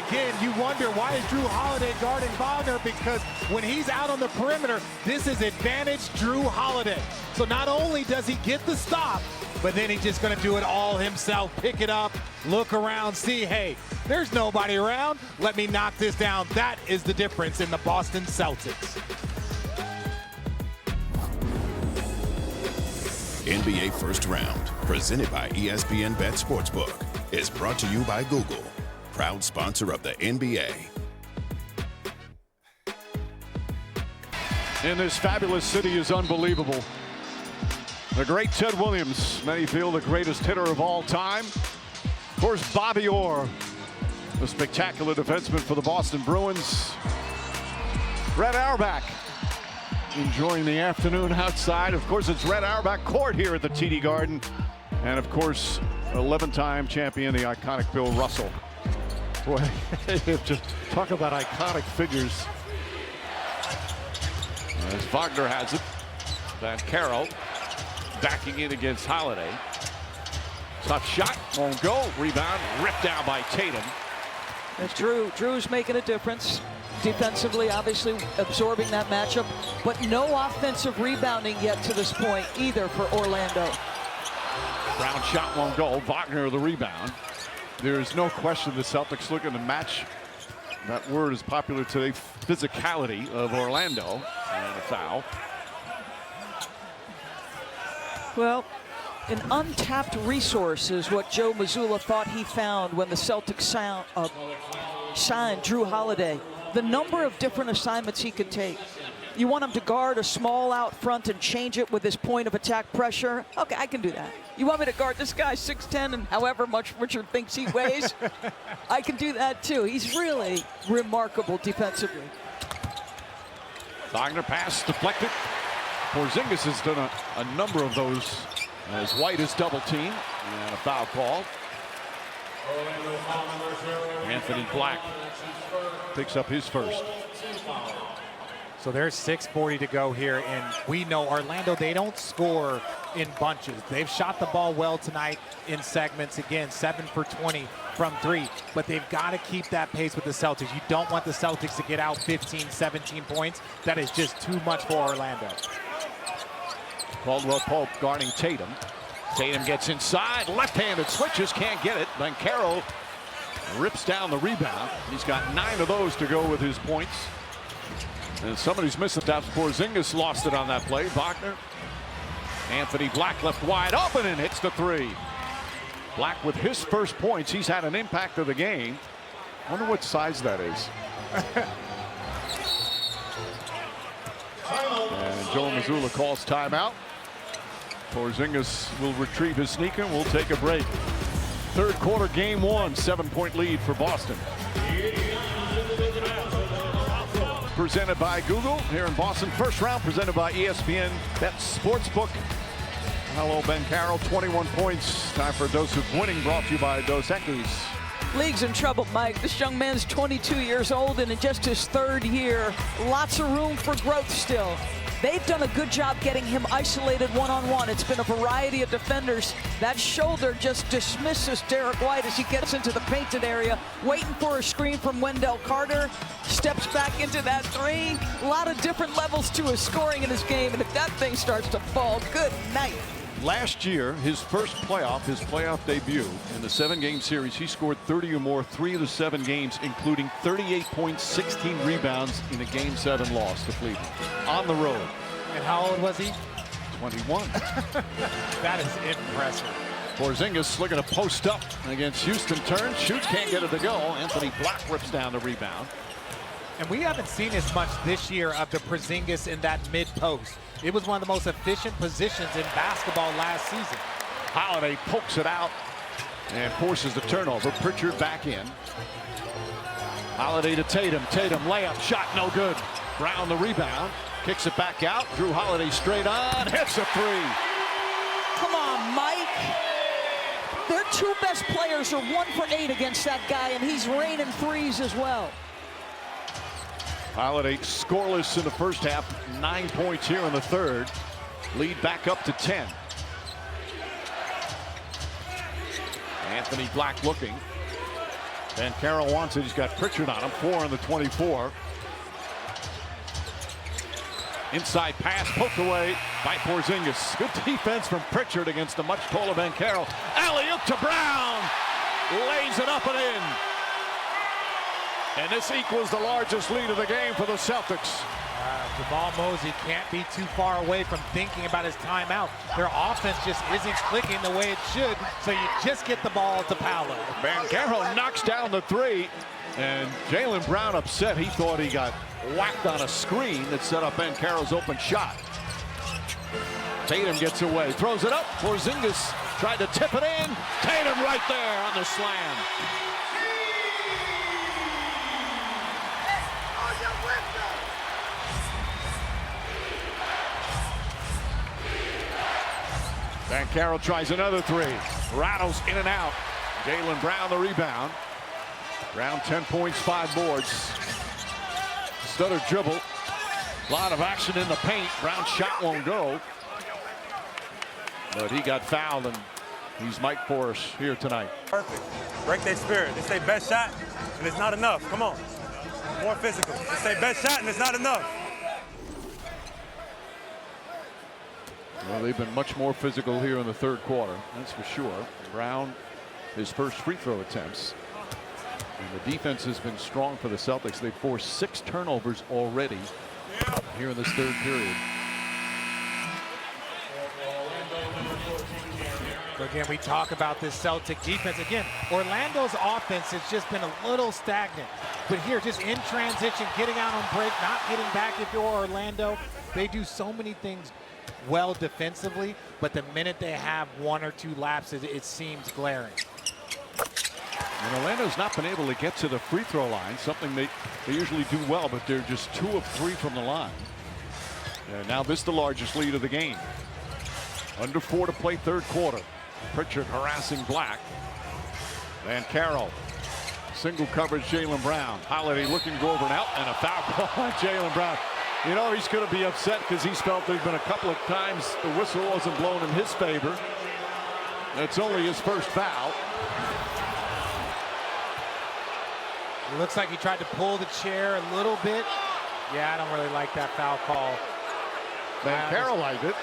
Again, you wonder, why is Drew Holiday guarding Wagner? Because when he's out on the perimeter, this is advantage Drew Holiday. So not only does he get the stop, but then he's just going to do it all himself. Pick it up, look around, see, hey, there's nobody around. Let me knock this down. That is the difference in the Boston Celtics. NBA First Round, presented by ESPN Bet Sportsbook, is brought to you by Google, proud sponsor of the NBA. In this fabulous city is unbelievable. The great Ted Williams, many feel the greatest hitter of all time. Of course, Bobby Orr, the spectacular defenseman for the Boston Bruins. Red Auerbach enjoying the afternoon outside. Of course, it's Red Auerbach Court here at the TD Garden. And of course, 11-time champion, the iconic Bill Russell. Boy, just talk about iconic figures. As Wagner has it, Van Carroll backing in against Holiday. Tough shot, won't go. Rebound, ripped down by Tatum. That's Drew's making a difference. Defensively, obviously absorbing that matchup, but no offensive rebounding yet to this point either for Orlando. Brown shot won't go. Wagner the rebound. There's no question the Celtics looking to match. That word is popular today, physicality of Orlando. And a foul. Well, an untapped resource is what Joe Mazzulla thought he found when the Celtics signed Drew Holiday. The number of different assignments he could take. You want him to guard a small out front and change it with his point of attack pressure? Okay, I can do that. You want me to guard this guy 6'10" and however much Richard thinks he weighs? I can do that too. He's really remarkable defensively. Wagner pass deflected. Porzingis has done a number of those as White is double teamed and a foul call. Anthony Black picks up his first. So there's 6:40 to go here, and we know Orlando, they don't score in bunches. They've shot the ball well tonight in segments. Again, 7 for 20 from 3, but they've got to keep that pace with the Celtics. You don't want the Celtics to get out 15, 17 points. That is just too much for Orlando. Caldwell Pope guarding Tatum. Tatum gets inside, left-handed switches, can't get it. Then Carroll rips down the rebound. He's got 9 of those to go with his points. And somebody's missing that. Porzingis lost it on that play. Wagner. Anthony Black left wide open and hits the 3. Black with his first points. He's had an impact of the game. I wonder what size that is. And Joe Mazzulla calls timeout. Porzingis will retrieve his sneaker and we'll take a break. Third quarter, game 1, 7-point lead for Boston. presented by Google here in Boston. First round presented by ESPN Bet Sportsbook. Hello, Ben Carroll, 21 points. Time for a dose of winning, brought to you by Dos Equis. League's in trouble, Mike. This young man's 22 years old and in just his third year. Lots of room for growth still. They've done a good job getting him isolated one-on-one. It's been a variety of defenders. That shoulder just dismisses Derek White as he gets into the painted area, waiting for a screen from Wendell Carter. Steps back into that three. A lot of different levels to his scoring in his game, and if that thing starts to fall, good night. Last year, his playoff debut in the 7-game series, he scored 30 or more 3 of the 7 games, including 38 points, 16 rebounds in a Game 7 loss to Cleveland on the road. And how old was he? 21. That is impressive. Porzingis looking to post up against Houston. Turns, shoots, can't get it to go. Anthony Black rips down the rebound. And we haven't seen as much this year of the Porzingis in that mid-post. It was one of the most efficient positions in basketball last season. Holiday pokes it out and forces the turnover. Pritchard back in. Holiday to Tatum. Tatum layup, shot no good. Brown the rebound, kicks it back out. Drew Holiday straight on, hits a three. Come on, Mike. Their two best players are 1 for 8 against that guy, and he's raining threes as well. Holiday scoreless in the first half, 9 points here in the third. Lead back up to 10. Anthony Black looking. Ben Carroll wants it. He's got Pritchard on him. 4 on the 24. Inside pass poked away by Porzingis. Good defense from Pritchard against a much taller Ben Carroll. Alley-oop to Brown. Lays it up and in. And this equals the largest lead of the game for the Celtics. Jamal Mosey can't be too far away from thinking about his timeout. Their offense just isn't clicking the way it should, so you just get the ball to Paolo. Ben Carroll knocks down the three, and Jaylen Brown upset. He thought he got whacked on a screen that set up Ben Carroll's open shot. Tatum gets away, throws it up. Porzingis tried to tip it in. Tatum right there on the slam. Ben Carroll tries another three. Rattles in and out. Jaylen Brown the rebound. Brown 10 points, 5 boards. Stutter dribble. A lot of action in the paint. Brown's shot won't go. But he got fouled, and he's Mike Forrest here tonight. Perfect. Break their spirit. It's their best shot, and it's not enough. Come on. More physical. It's their best shot, and it's not enough. Well, they've been much more physical here in the third quarter, that's for sure. Brown, his first free throw attempts. And the defense has been strong for the Celtics. They've forced 6 turnovers already here in this third period. So again, we talk about this Celtic defense. Again, Orlando's offense has just been a little stagnant. But here, just in transition, getting out on break, not getting back if you're Orlando. They do so many things well defensively, but the minute they have 1 or 2 lapses, it seems glaring. And Orlando's not been able to get to the free throw line, something they usually do well, but they're just 2 of 3 from the line. And now this is the largest lead of the game. Under 4 to play third quarter. Pritchard harassing Black. Van Carroll. Single coverage Jaylen Brown. Holiday looking to go over and out, and a foul call on Jaylen Brown. You know, he's going to be upset because he's felt there's been a couple of times the whistle wasn't blown in his favor. It's only his first foul. It looks like he tried to pull the chair a little bit. Yeah, I don't really like that foul call. Van Carroll liked it.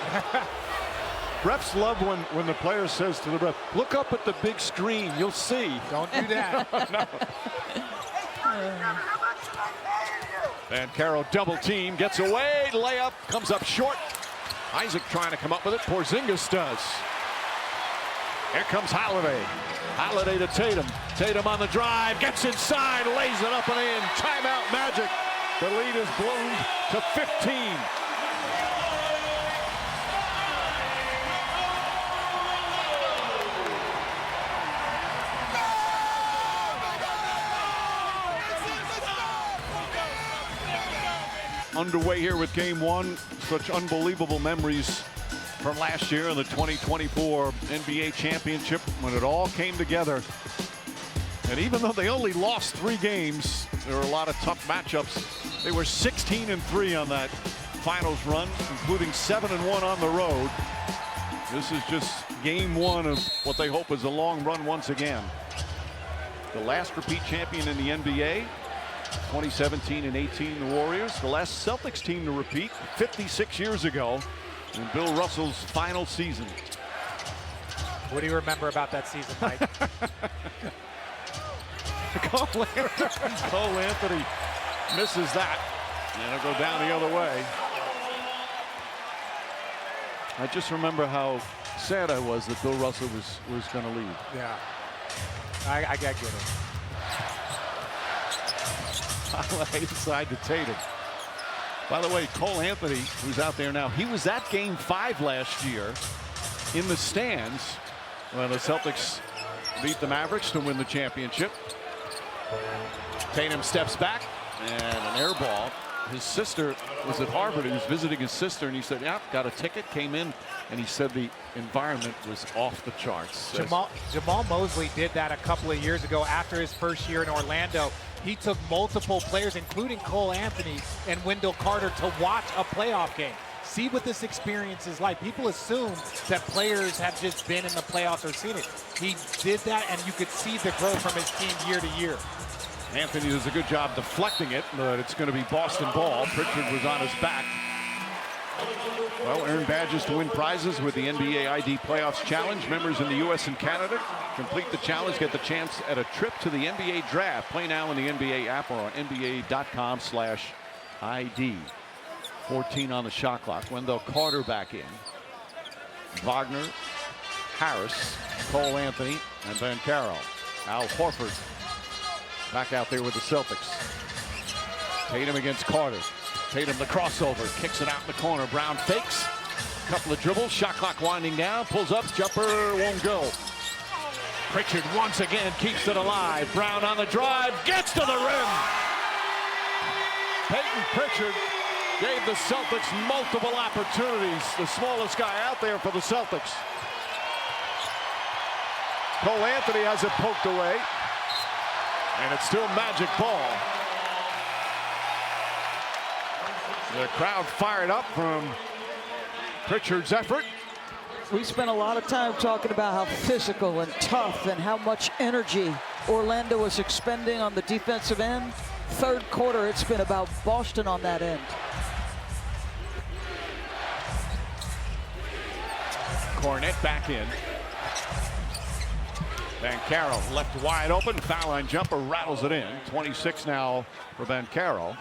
Refs love when the player says to the ref, look up at the big screen, you'll see. Don't do that. No. Van Carroll double team, gets away, layup, comes up short. Isaac trying to come up with it, Porzingis does. Here comes Holiday. Holiday to Tatum. Tatum on the drive, gets inside, lays it up and in. Timeout Magic. The lead is blown to 15. underway here with game one. Such unbelievable memories from last year in the 2024 NBA championship when it all came together. And even though they only lost 3 games, there were a lot of tough matchups. They were 16-3 on that finals run, including 7-1 on the road. This is just game one of what they hope is a long run once again. The last repeat champion in the NBA, 2017 and 18, the Warriors. The last Celtics team to repeat 56 years ago in Bill Russell's final season. What do you remember about that season, Mike? Cole Anthony misses that, and it'll go down the other way. I just remember how sad I was that Bill Russell was going to leave. Yeah, I get it. Inside to Tatum. By the way, Cole Anthony, who's out there now, he was at Game 5 last year in the stands when the Celtics beat the Mavericks to win the championship. Tatum steps back and an air ball. His sister was at Harvard. He was visiting his sister, and he said, yeah, got a ticket, came in, and he said the environment was off the charts. Jamal Mosley did that a couple of years ago after his first year in Orlando. He took multiple players, including Cole Anthony and Wendell Carter, to watch a playoff game. See what this experience is like. People assume that players have just been in the playoffs or seen it. He did that, and you could see the growth from his team year to year. Anthony does a good job deflecting it, but it's going to be Boston ball. Pritchard was on his back. Well, earn badges to win prizes with the NBA ID Playoffs Challenge. Members in the U.S. and Canada complete the challenge, get the chance at a trip to the NBA Draft. Play now in the NBA app or on NBA.com/ID. 14 on the shot clock. Wendell Carter back in. Wagner, Harris, Cole Anthony, and Van Caro. Al Horford back out there with the Celtics. Tatum against Carter. Tatum the crossover, kicks it out in the corner. Brown fakes, couple of dribbles, shot clock winding down, pulls up, jumper won't go. Pritchard once again keeps it alive. Brown on the drive, gets to the rim. Peyton Pritchard gave the Celtics multiple opportunities. The smallest guy out there for the Celtics. Cole Anthony has it poked away, and it's still Magic ball. The crowd fired up from Pritchard's effort. We spent a lot of time talking about how physical and tough and how much energy Orlando was expending on the defensive end. Third quarter, it's been about Boston on that end. Cornette back in. Van Caro left wide open. Foul line jumper rattles it in. 26 now for Van Caro.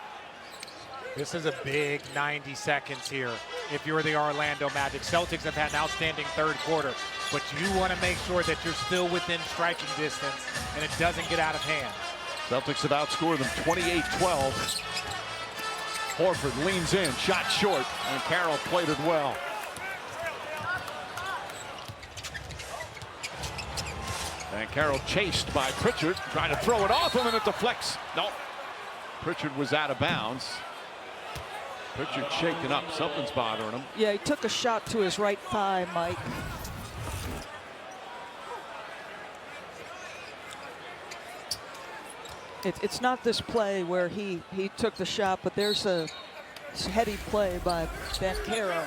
This is a big 90 seconds here if you're the Orlando Magic. Celtics have had an outstanding third quarter, but you want to make sure that you're still within striking distance and it doesn't get out of hand. Celtics have outscored them 28-12. Horford leans in, shot short, and Carroll played it well. And Carroll chased by Pritchard, trying to throw it off him, and it deflects. No, Pritchard was out of bounds. Pritchard shaken up, something's bothering him. Yeah, he took a shot to his right thigh, Mike. It's not this play where he took the shot, but there's a heady play by Van Caro.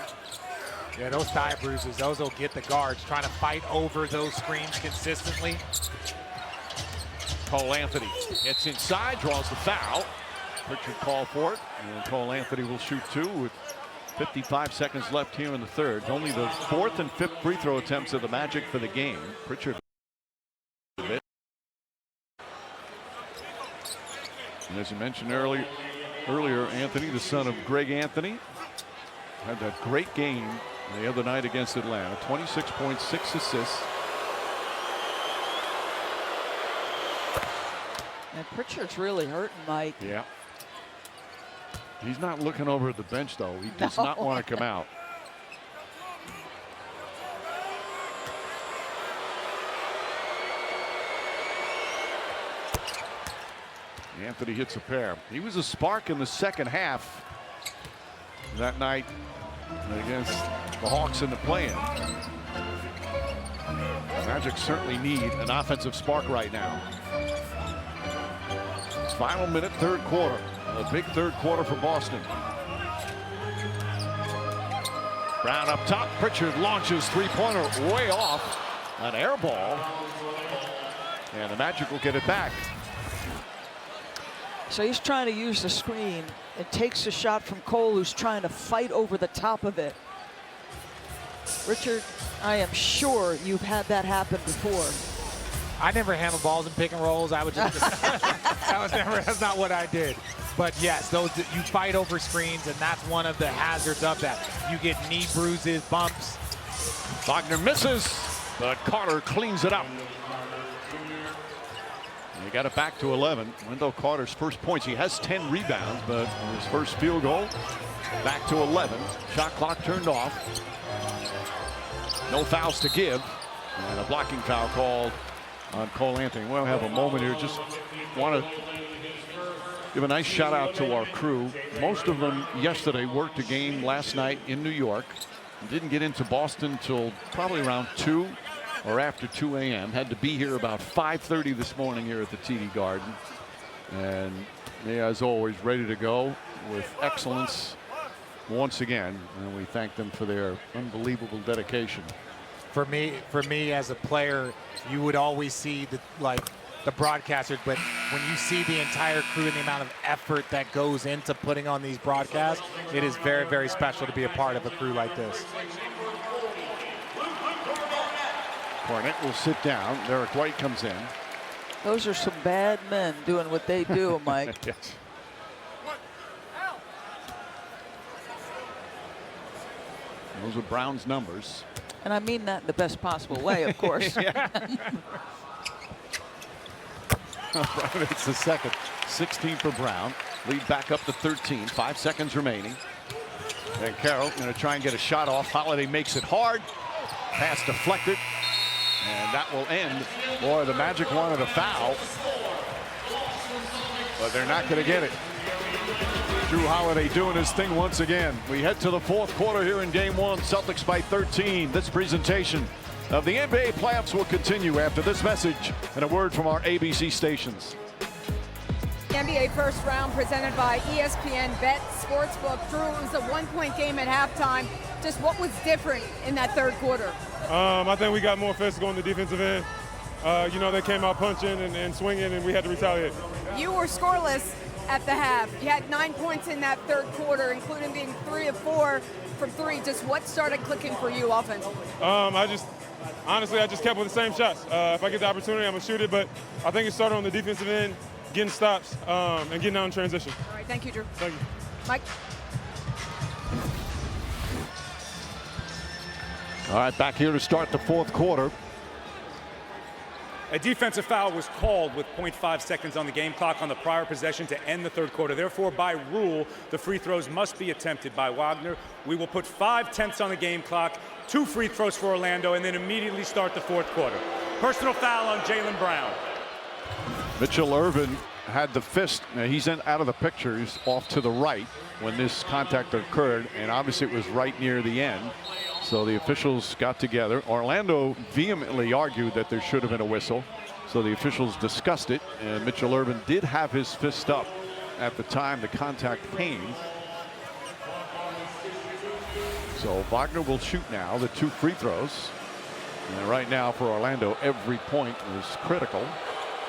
Yeah, those thigh bruises, those will get the guards trying to fight over those screens consistently. Cole Anthony gets inside, draws the foul. Pritchard called for it, and Cole Anthony will shoot two with 55 seconds left here in the third. Only the fourth and fifth free throw attempts of the Magic for the game. Pritchard. And as you mentioned earlier, Anthony, the son of Greg Anthony, had that great game the other night against Atlanta. 26.6 assists. And Pritchard's really hurting, Mike. Yeah. He's not looking over at the bench, though. He does not want to come out. Anthony hits a pair. He was a spark in the second half that night against the Hawks in the play-in. Magic certainly need an offensive spark right now. Final minute, third quarter. A big third quarter for Boston. Brown up top. Pritchard launches three-pointer way off. An air ball. And the Magic will get it back. So he's trying to use the screen. It takes a shot from Cole, who's trying to fight over the top of it. Richard, I am sure you've had that happen before. I never handle balls in pick and rolls. I would just that's not what I did. But yes, those you fight over screens, and that's one of the hazards of that. You get knee bruises, bumps. Wagner misses, but Carter cleans it up. He got it back to 11. Wendell Carter's first points. He has 10 rebounds, but his first field goal back to 11. Shot clock turned off. No fouls to give, and a blocking foul called on Cole Anthony. We'll have a moment here. Just want to give a nice shout out to our crew. Most of them yesterday worked a game last night in New York. Didn't get into Boston till probably around 2 or after 2 a.m. Had to be here about 5:30 this morning here at the TD Garden. And they, as always, ready to go with excellence once again. And we thank them for their unbelievable dedication. For me as a player, you would always see the broadcasters, but when you see the entire crew and the amount of effort that goes into putting on these broadcasts, it is very, very special to be a part of a crew like this. Cornette will sit down. Derek White comes in. Those are some bad men doing what they do, Mike. Yes. Those are Brown's numbers. And I mean that in the best possible way, of course. It's the second. 16 for Brown. Lead back up to 13. 5 seconds remaining. And Carroll going to try and get a shot off. Holiday makes it hard. Pass deflected. And that will end. Boy, the Magic wanted a foul. But they're not going to get it. Drew Holiday doing his thing once again. We head to the fourth quarter here in game one. Celtics by 13. This presentation of the NBA playoffs will continue after this message and a word from our ABC stations. NBA first round presented by ESPN Bet Sportsbook. Drew, it was a one-point game at halftime. Just what was different in that third quarter? I think we got more physical on the defensive end. They came out punching and swinging, and we had to retaliate. You were scoreless at the half. You had 9 points in that third quarter, including being 3 of 4 from 3. Just what started clicking for you offensively? I just kept with the same shots. If I get the opportunity, I'm going to shoot it, but I think it started on the defensive end, getting stops, and getting out in transition. All right, thank you, Drew. Thank you. Mike? All right, back here to start the fourth quarter. A defensive foul was called with 0.5 seconds on the game clock on the prior possession to end the third quarter. Therefore, by rule, the free throws must be attempted by Wagner. We will put 5/10 on the game clock, 2 free throws for Orlando, and then immediately start the fourth quarter. Personal foul on Jaylen Brown. Mitchell Irvin had the fist. Now he's out of the picture. He's off to the right when this contact occurred, and obviously it was right near the end. So the officials got together. Orlando vehemently argued that there should have been a whistle. So the officials discussed it, and Mitchell Irvin did have his fist up at the time the contact came. So Wagner will shoot now the 2 free throws. And right now for Orlando, every point is critical.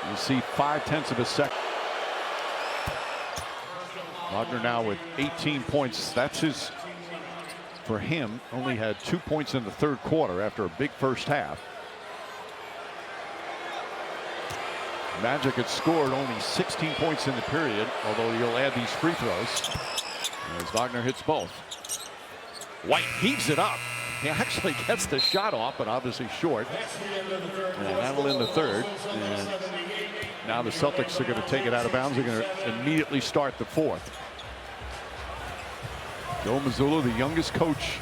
You see 5/10 of a second. Wagner now with 18 points. That's his. For him, only had 2 points in the third quarter after a big first half. Magic had scored only 16 points in the period, although you'll add these free throws as Wagner hits both. White heaves it up. He actually gets the shot off, but obviously short. And that'll end the third. And now the Celtics are going to take it out of bounds. They're going to immediately start the fourth. Joe Mazzulla, the youngest coach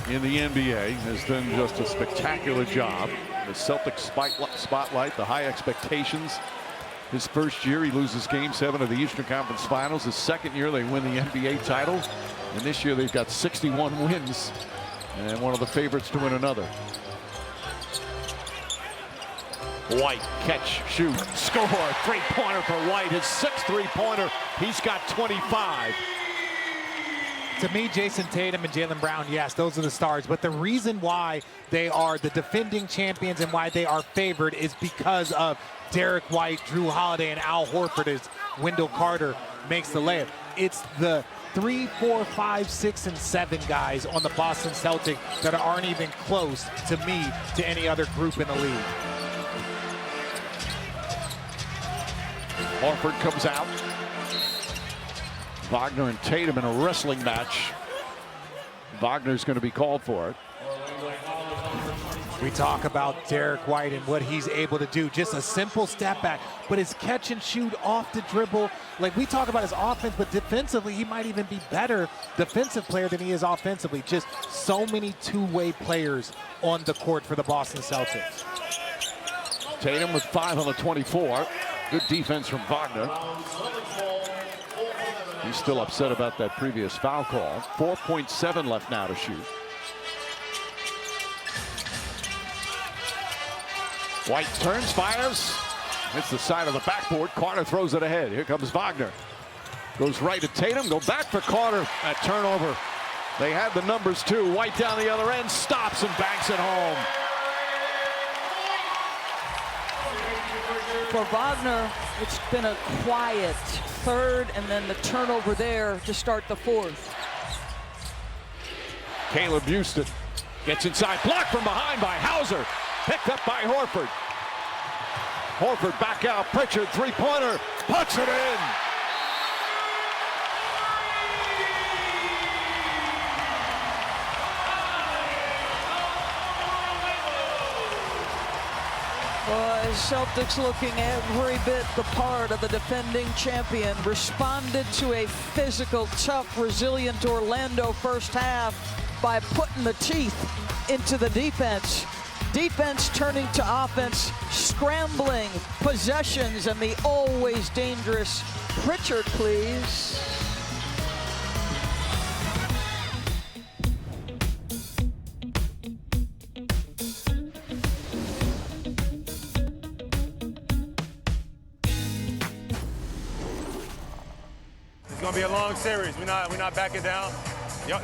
in the NBA, has done just a spectacular job. The Celtics spotlight, the high expectations, His first year, he loses Game 7 of the Eastern Conference Finals. His second year, they win the NBA title. And this year, they've got 61 wins and one of the favorites to win another. White, catch, shoot, score. Three-pointer for White. His sixth three-pointer. He's got 25. To me, Jason Tatum and Jaylen Brown, yes, those are the stars. But the reason why they are the defending champions and why they are favored is because of Derek White, Drew Holiday, and Al Horford as Wendell Carter makes the layup. It's the 3, 4, 5, 6, and 7 guys on the Boston Celtics that aren't even close, to me, to any other group in the league. Horford comes out. Wagner and Tatum in a wrestling match. Wagner's going to be called for it. We talk about Derek White and what he's able to do. Just a simple step back, but his catch and shoot off the dribble. Like, we talk about his offense, but defensively, he might even be better defensive player than he is offensively. Just so many two-way players on the court for the Boston Celtics. Tatum with 5 on the 24. Good defense from Wagner. He's still upset about that previous foul call. 4.7 left now to shoot. White turns, fires. Hits the side of the backboard. Carter throws it ahead. Here comes Wagner. Goes right to Tatum. Go back for Carter. That turnover. They had the numbers too. White down the other end. Stops and banks it home. For Wagner, it's been a quiet third, and then the turnover there to start the fourth. Caleb Houston gets inside. Blocked from behind by Hauser. Picked up by Horford. Horford back out. Pritchard, three-pointer. Puts it in. Boy, Celtics looking every bit the part of the defending champion. Responded to a physical, tough, resilient Orlando first half by putting the teeth into the defense. Defense turning to offense, scrambling, possessions, and the always dangerous Pritchard, please. It's gonna be a long series. We're not backing down.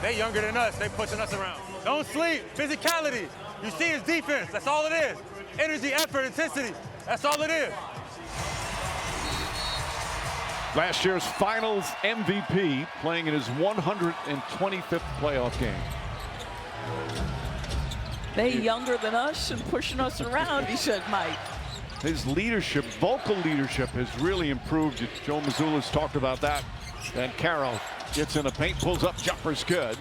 They younger than us. They pushing us around. Don't sleep. Physicality. You see his defense. That's all it is. Energy, effort, intensity. That's all it is. Last year's Finals MVP, playing in his 125th playoff game. They younger than us and pushing us around, he said, Mike. His leadership, vocal leadership, has really improved. Joe Mazzulla's talked about that. And Carroll gets in the paint, pulls up, jumper's good.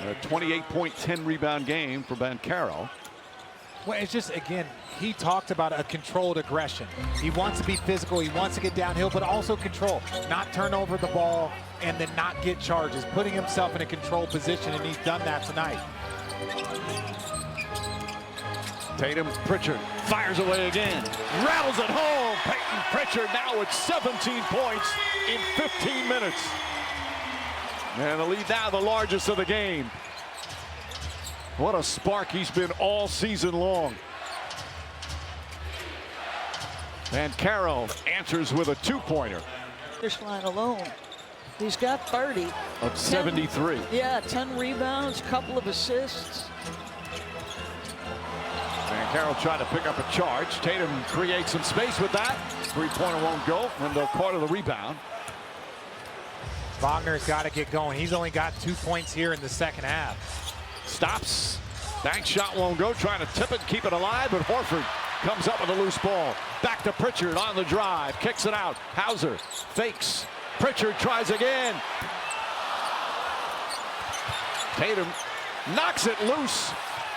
A 28-point, 10-rebound game for Banchero. Well, it's just, again, he talked about a controlled aggression. He wants to be physical, he wants to get downhill, but also control. Not turn over the ball and then not get charges. Putting himself in a controlled position, and he's done that tonight. Tatum, Pritchard fires away again. Rattles it home. Peyton Pritchard now with 17 points in 15 minutes. And the lead now the largest of the game. What a spark he's been all season long. Banchero answers with a two-pointer. This line alone, he's got 30. Of 73. Yeah, 10 rebounds, couple of assists. Banchero trying to pick up a charge. Tatum creates some space with that. Three-pointer won't go, and they'll Carter the rebound. Wagner's got to get going. He's only got 2 points here in the second half. Stops. Bank shot won't go. Trying to tip it, keep it alive, but Horford comes up with a loose ball. Back to Pritchard on the drive. Kicks it out. Hauser fakes. Pritchard tries again. Tatum knocks it loose.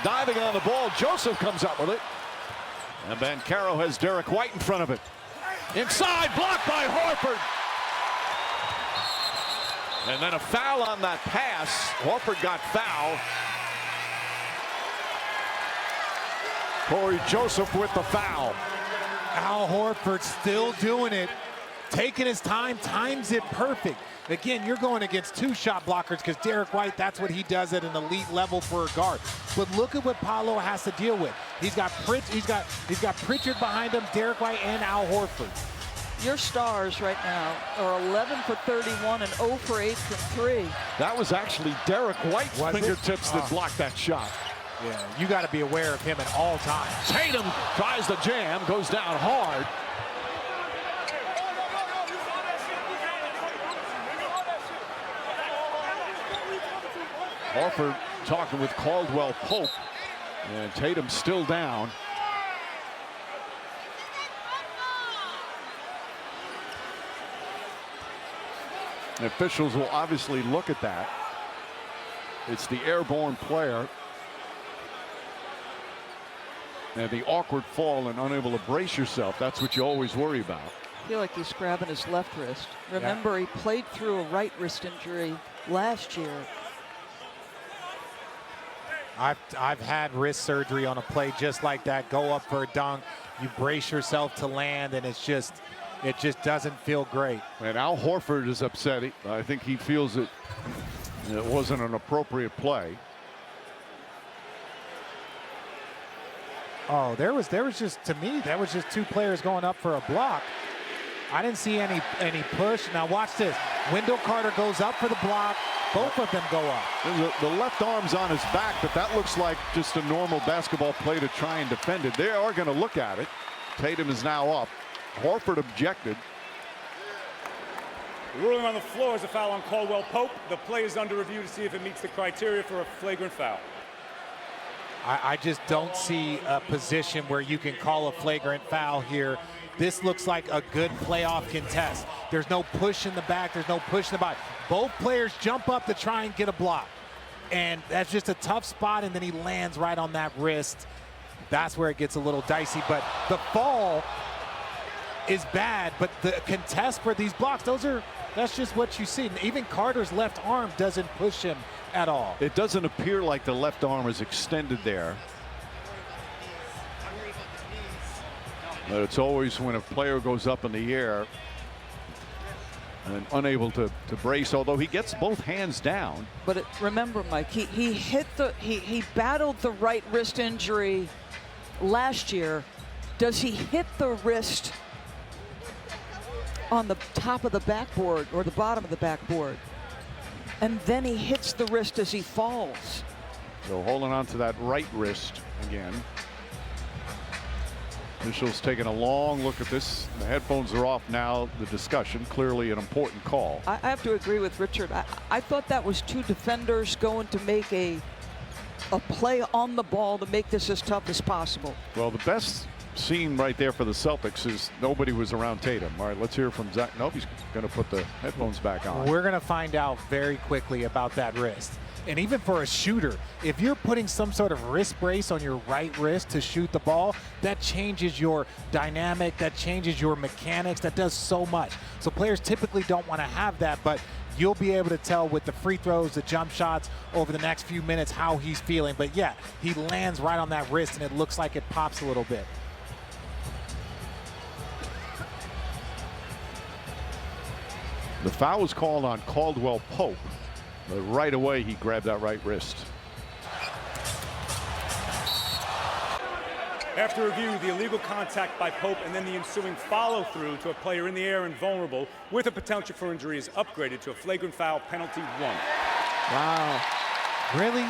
Diving on the ball. Joseph comes up with it. And Banchero has Derek White in front of it. Inside, blocked by Horford. And then a foul on that pass. Horford got fouled. Corey Joseph with the foul. Al Horford still doing it, taking his time, times it perfect. Again, you're going against two shot blockers because Derek White, that's what he does at an elite level for a guard. But look at what Paolo has to deal with. He's got Pritchard behind him, Derek White, and Al Horford. Your stars right now are 11 for 31 and 0 for 8 from 3. That was actually Derek White's Was it? fingertips that blocked that shot. Yeah, you got to be aware of him at all times. Tatum tries the jam, goes down hard. Horford talking with Caldwell Pope, and Tatum still down. The officials will obviously look at that. It's the airborne player. And the awkward fall and unable to brace yourself. That's what you always worry about. I feel like he's grabbing his left wrist. Remember, he played through a right wrist injury last year. I've had wrist surgery on a play just like that. Go up for a dunk, you brace yourself to land, and it just doesn't feel great. And Al Horford is upset. I think he feels it wasn't an appropriate play. Oh, there was just, to me, that was just two players going up for a block. I didn't see any push. Now watch this. Wendell Carter goes up for the block. Both of them go up. The left arm's on his back, but that looks like just a normal basketball play to try and defend it. They are going to look at it. Tatum is now up. Horford objected. The ruling on the floor is a foul on Caldwell Pope. The play is under review to see if it meets the criteria for a flagrant foul. I just don't see a position where you can call a flagrant foul here. This looks like a good playoff contest. There's no push in the back. There's no push in the body. Both players jump up to try and get a block. And that's just a tough spot, and then he lands right on that wrist. That's where it gets a little dicey. But the fall is bad, but the contest for these blocks, that's just what you see. And even Carter's left arm doesn't push him at all. It doesn't appear like the left arm is extended there. But it's always when a player goes up in the air and unable to brace, although he gets both hands down. But remember, Mike, he battled the right wrist injury last year. Does he hit the wrist on the top of the backboard or the bottom of the backboard? And then he hits the wrist as he falls. So holding on to that right wrist again. Officials taking a long look at this. The headphones are off now. The discussion, clearly an important call. I have to agree with Richard. I thought that was two defenders going to make a play on the ball to make this as tough as possible. Well, the best scene right there for the Celtics is nobody was around Tatum. All right, let's hear from Zach. Nope, he's going to put the headphones back on. We're going to find out very quickly about that wrist. And even for a shooter, if you're putting some sort of wrist brace on your right wrist to shoot the ball, that changes your dynamic, that changes your mechanics, that does so much. So players typically don't want to have that, but you'll be able to tell with the free throws, the jump shots over the next few minutes how he's feeling. But yeah, he lands right on that wrist and it looks like it pops a little bit. The foul was called on Caldwell Pope, but right away he grabbed that right wrist. After review, the illegal contact by Pope and then the ensuing follow-through to a player in the air and vulnerable with a potential for injury is upgraded to a flagrant foul, penalty 1. Wow. Really?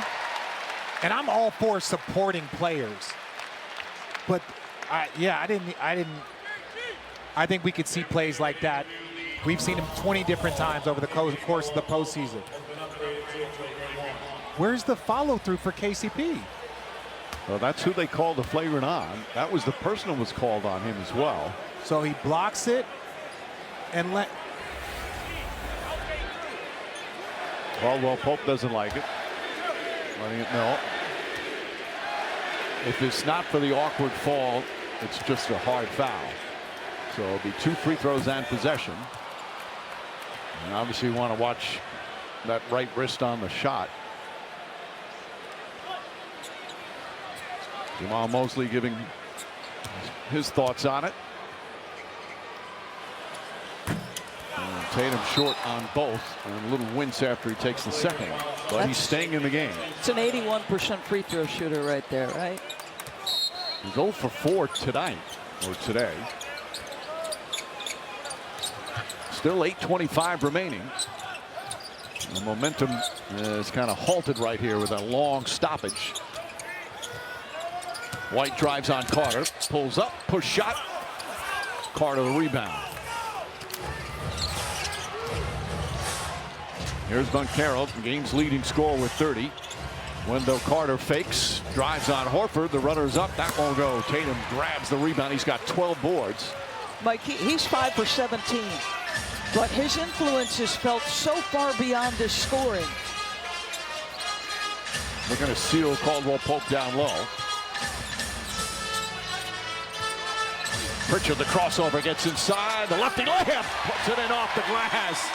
And I'm all for supporting players. But I think we could see plays like that. We've seen him 20 different times over the course of the postseason. Where's the follow-through for KCP? Well, that's who they called the flagrant on. That was the person who was called on him as well. So he blocks it and Caldwell Pope doesn't like it. Letting it know. If it's not for the awkward fall, it's just a hard foul. So it'll be 2 free throws and possession. And obviously you want to watch that right wrist on the shot. Jamal Mosley giving his thoughts on it. Tatum short on both, and a little wince after he takes the second, but he's staying in the game. It's an 81% free throw shooter right there, right? He's 0 for 4 tonight, or today. Still 8:25 remaining. The momentum is kind of halted right here with a long stoppage. White drives on Carter, pulls up, push shot. Carter the rebound. Here's Banchero, the game's leading scorer with 30. Wendell Carter fakes, drives on Horford. The runner's up, that won't go. Tatum grabs the rebound. He's got 12 boards. Mike, he's 5 for 17, but his influence is felt so far beyond his scoring. They're going to seal Caldwell Pope down low. Pritchard, the crossover, gets inside. The lefty layup puts it in off the glass.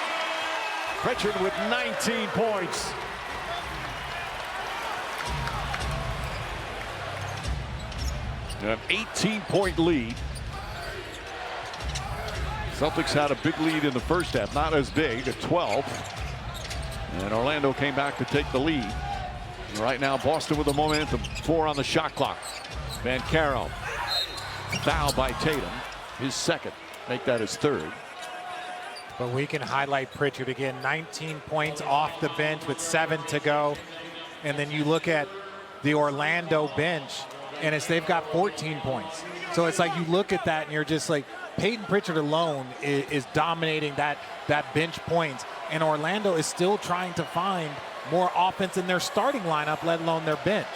Pritchard with 19 points. An 18-point lead. Celtics had a big lead in the first half, not as big, at 12. And Orlando came back to take the lead. And right now, Boston with the momentum. 4 on the shot clock. Banchero. Foul by Tatum, his second. Make that his third. But we can highlight Pritchard again. 19 points off the bench with 7 to go. And then you look at the Orlando bench, and they've got 14 points. So it's like you look at that and you're just like, Peyton Pritchard alone is dominating that bench points. And Orlando is still trying to find more offense in their starting lineup, let alone their bench.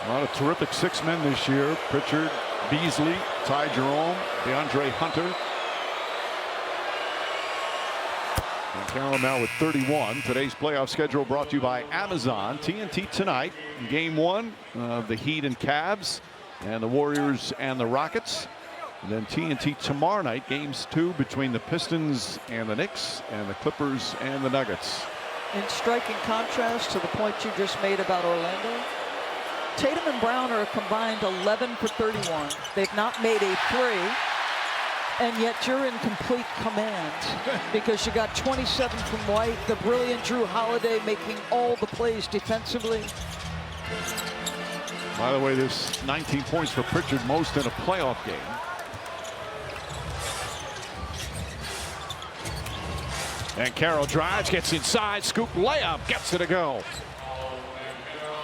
A lot of terrific 6 men this year. Pritchard, Beasley, Ty Jerome, DeAndre Hunter. And Carroll now with 31. Today's playoff schedule brought to you by Amazon. TNT tonight, game 1 of the Heat and Cavs, and the Warriors and the Rockets. And then TNT tomorrow night, games 2 between the Pistons and the Knicks, and the Clippers and the Nuggets. In striking contrast to the point you just made about Orlando, Tatum and Brown are a combined 11 for 31. They've not made a 3, and yet you're in complete command because you got 27 from White, the brilliant Drew Holiday making all the plays defensively. By the way, this 19 points for Pritchard, most in a playoff game. And Carroll drives, gets inside, scoop layup, gets it to go.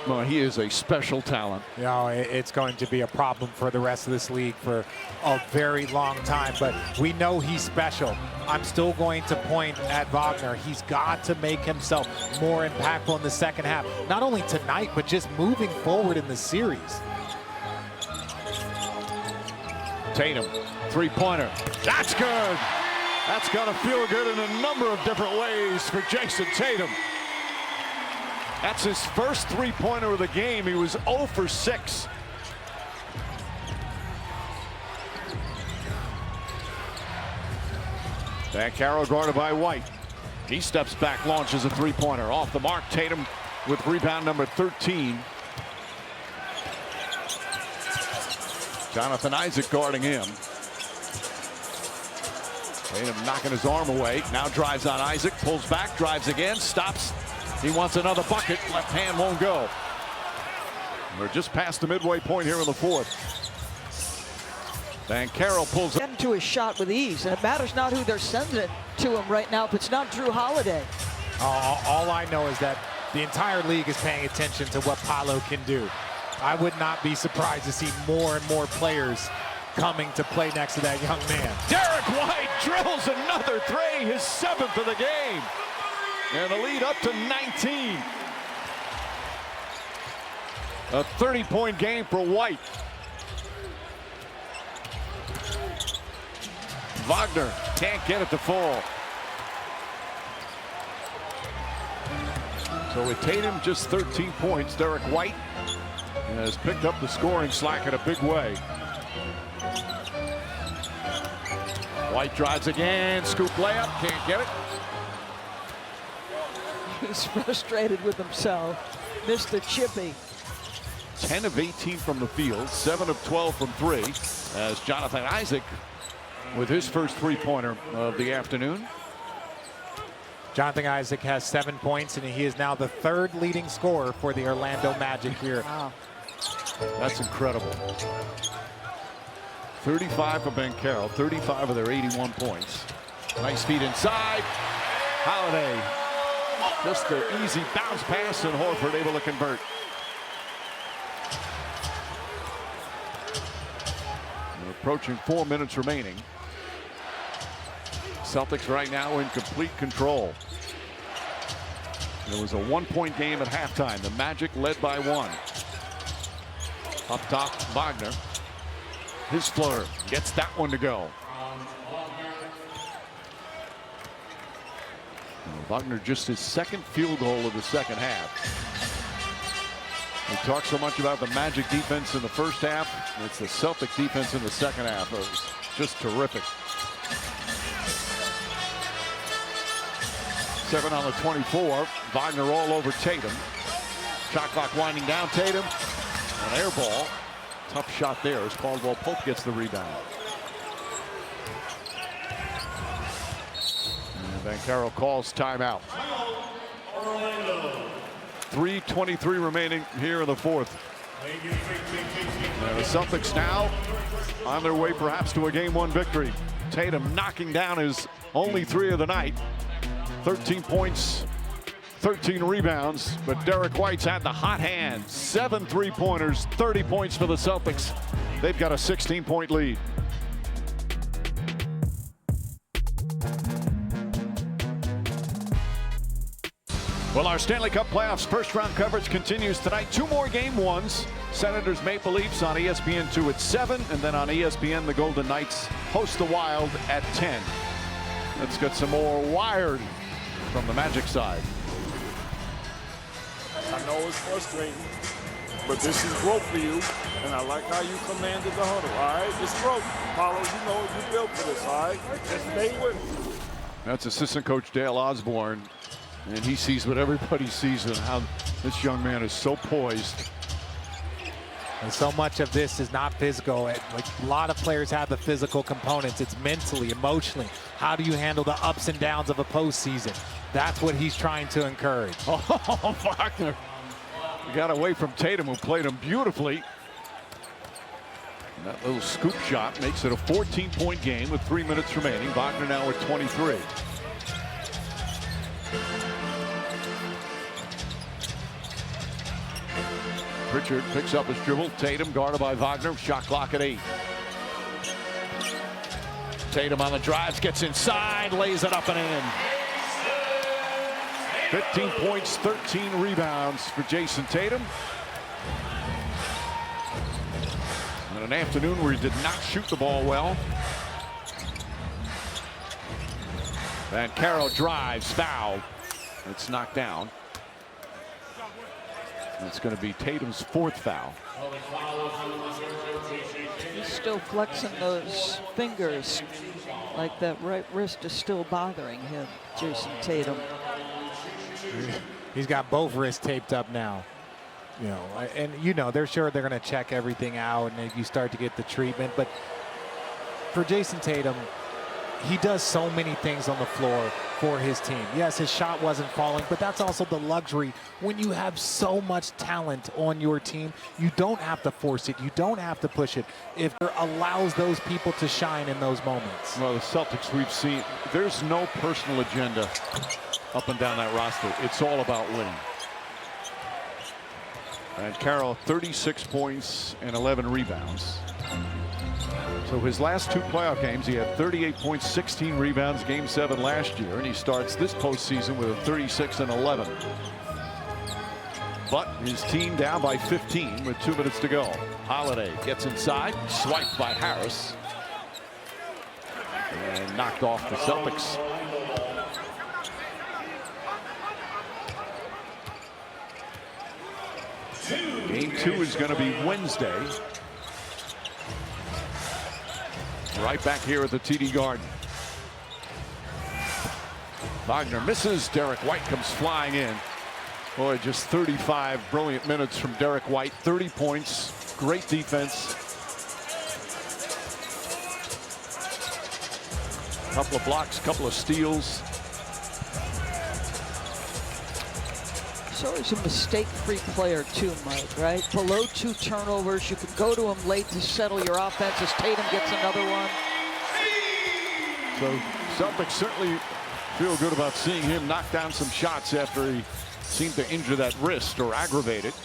Well, he is a special talent. You know, it's going to be a problem for the rest of this league for a very long time, but we know he's special. I'm still going to point at Wagner. He's got to make himself more impactful in the second half, not only tonight, but just moving forward in the series. Tatum, three-pointer. That's good. That's going to feel good in a number of different ways for Jason Tatum. That's his first three-pointer of the game. He was 0 for 6. Banchero guarded by White. He steps back, launches a three-pointer. Off the mark, Tatum with rebound number 13. Jonathan Isaac guarding him. Tatum knocking his arm away. Now drives on Isaac, pulls back, drives again, stops. He wants another bucket. Left hand won't go. We're just past the midway point here in the fourth. Banchero pulls up. Getting to his shot with ease, and it matters not who they're sending it to him right now if it's not Drew Holiday. All I know is that the entire league is paying attention to what Paolo can do. I would not be surprised to see more and more players coming to play next to that young man. Derek White drills another three, his 7th of the game. And the lead up to 19. A 30-point game for White. Wagner can't get it to fall. So with Tatum just 13 points, Derek White has picked up the scoring slack in a big way. White drives again, scoop layup, can't get it. He's frustrated with himself. Missed the chippy. 10 of 18 from the field, 7 of 12 from 3, as Jonathan Isaac with his first three-pointer of the afternoon. Jonathan Isaac has 7 points, and he is now the 3rd leading scorer for the Orlando Magic here. Wow. That's incredible. 35 for Banchero, 35 of their 81 points. Nice feed inside. Holiday. Just an easy bounce pass, and Horford able to convert. We're approaching 4 minutes remaining. Celtics right now in complete control. It was a 1-point game at halftime. The Magic led by 1. Up top, Wagner. His floater gets that one to go. Wagner just his 2nd field goal of the 2nd half. We talk so much about the Magic defense in the first half. It's the Celtic defense in the 2nd half. It was just terrific. 7 on the 24. Wagner all over Tatum. Shot clock winding down. Tatum. An air ball. Tough shot there as Caldwell Pope gets the rebound. And Banchero calls timeout. 3:23 remaining here in the 4th. And the Celtics now on their way perhaps to a Game 1 victory. Tatum knocking down his only 3 of the night. 13 points, 13 rebounds, but Derek White's had the hot hand. 7 3-pointers, 30 points for the Celtics. They've got a 16-point lead. Well, our Stanley Cup playoffs first round coverage continues tonight. 2 more Game 1s. Senators Maple Leafs on ESPN2 at 7, and then on ESPN the Golden Knights host the Wild at 10. Let's get some more Wired from the Magic side. I know it's frustrating, but this is growth for you, and I like how you commanded the huddle, all right? It's growth. Paulo, you know you built for this, all right? Just stay with it. That's assistant coach Dale Osborne, and he sees what everybody sees and how this young man is so poised. And so much of this is not physical. Like a lot of players have the physical components. It's mentally, emotionally. How do you handle the ups and downs of a postseason? That's what he's trying to encourage. Oh, Wagner. He got away from Tatum, who played him beautifully. And that little scoop shot makes it a 14-point game with 3 minutes remaining. Wagner now at 23. Pritchard picks up his dribble. Tatum guarded by Wagner. Shot clock at 8. Tatum on the drives, gets inside, lays it up and in. 15 points, 13 rebounds for Jason Tatum. And an afternoon where he did not shoot the ball well. Banchero drives, foul. It's knocked down. It's going to be Tatum's 4th foul. He's still flexing those fingers, like that right wrist is still bothering him, Jason Tatum. He's got both wrists taped up now. You know, and you know, they're sure they're going to check everything out and you start to get the treatment. But for Jason Tatum, he does so many things on the floor for his team. Yes, his shot wasn't falling, but that's also the luxury. When you have so much talent on your team, you don't have to force it. You don't have to push it. If it allows those people to shine in those moments. Well, the Celtics we've seen, there's no personal agenda up and down that roster. It's all about winning. And Carroll, 36 points and 11 rebounds. So his last 2 playoff games, he had 38 points, 16 rebounds, Game 7 last year, and he starts this postseason with a 36 and 11. But his team down by 15 with 2 minutes to go. Holiday gets inside, swiped by Harris, and knocked off the Celtics. Game 2 is going to be Wednesday. Right back here at the TD Garden. Wagner misses. Derek White comes flying in. Boy, just 35 brilliant minutes from Derek White. 30 points. Great defense. Couple of blocks, couple of steals. He's always a mistake-free player too, Mike, right? Below 2 turnovers, you can go to him late to settle your offense as Tatum gets another one. So Celtics certainly feel good about seeing him knock down some shots after he seemed to injure that wrist or aggravate it.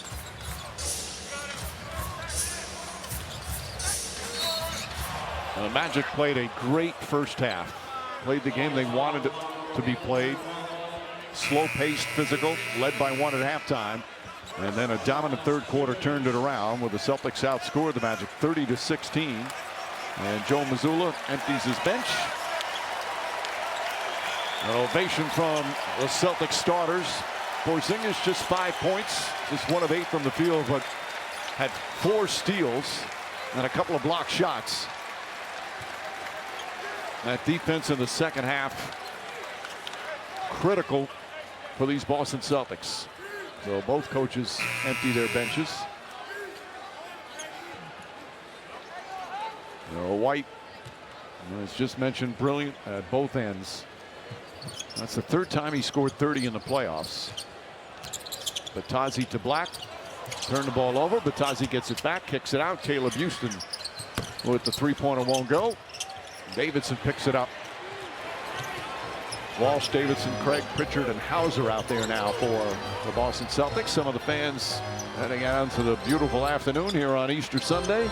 The Magic played a great first half. Played the game they wanted it to be played. Slow-paced, physical, led by 1 at halftime. And then a dominant third quarter turned it around where the Celtics outscored the Magic 30-16. And Joe Mazzulla empties his bench. An ovation from the Celtics starters. Porzingis just 5 points, just 1 of 8 from the field, but had 4 steals and a couple of blocked shots. That defense in the second half, critical for these Boston Celtics. So both coaches empty their benches. White, as just mentioned, brilliant at both ends. That's the 3rd time he scored 30 in the playoffs. Batazzi to Black. Turn the ball over. Batazzi gets it back, kicks it out. Caleb Houston with the 3-pointer won't go. Davidson picks it up. Walsh, Davidson, Craig, Pritchard, and Hauser out there now for the Boston Celtics. Some of the fans heading out to the beautiful afternoon here on Easter Sunday,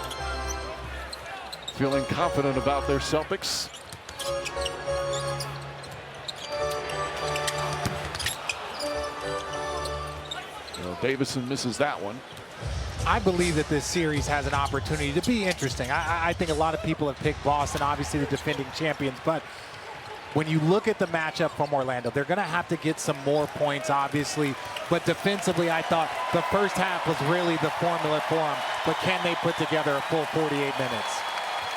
feeling confident about their Celtics. Davidson misses that one. I believe that this series has an opportunity to be interesting. I think a lot of people have picked Boston, obviously the defending champions, but when you look at the matchup from Orlando, they're going to have to get some more points, obviously. But defensively, I thought the first half was really the formula for them. But can they put together a full 48 minutes?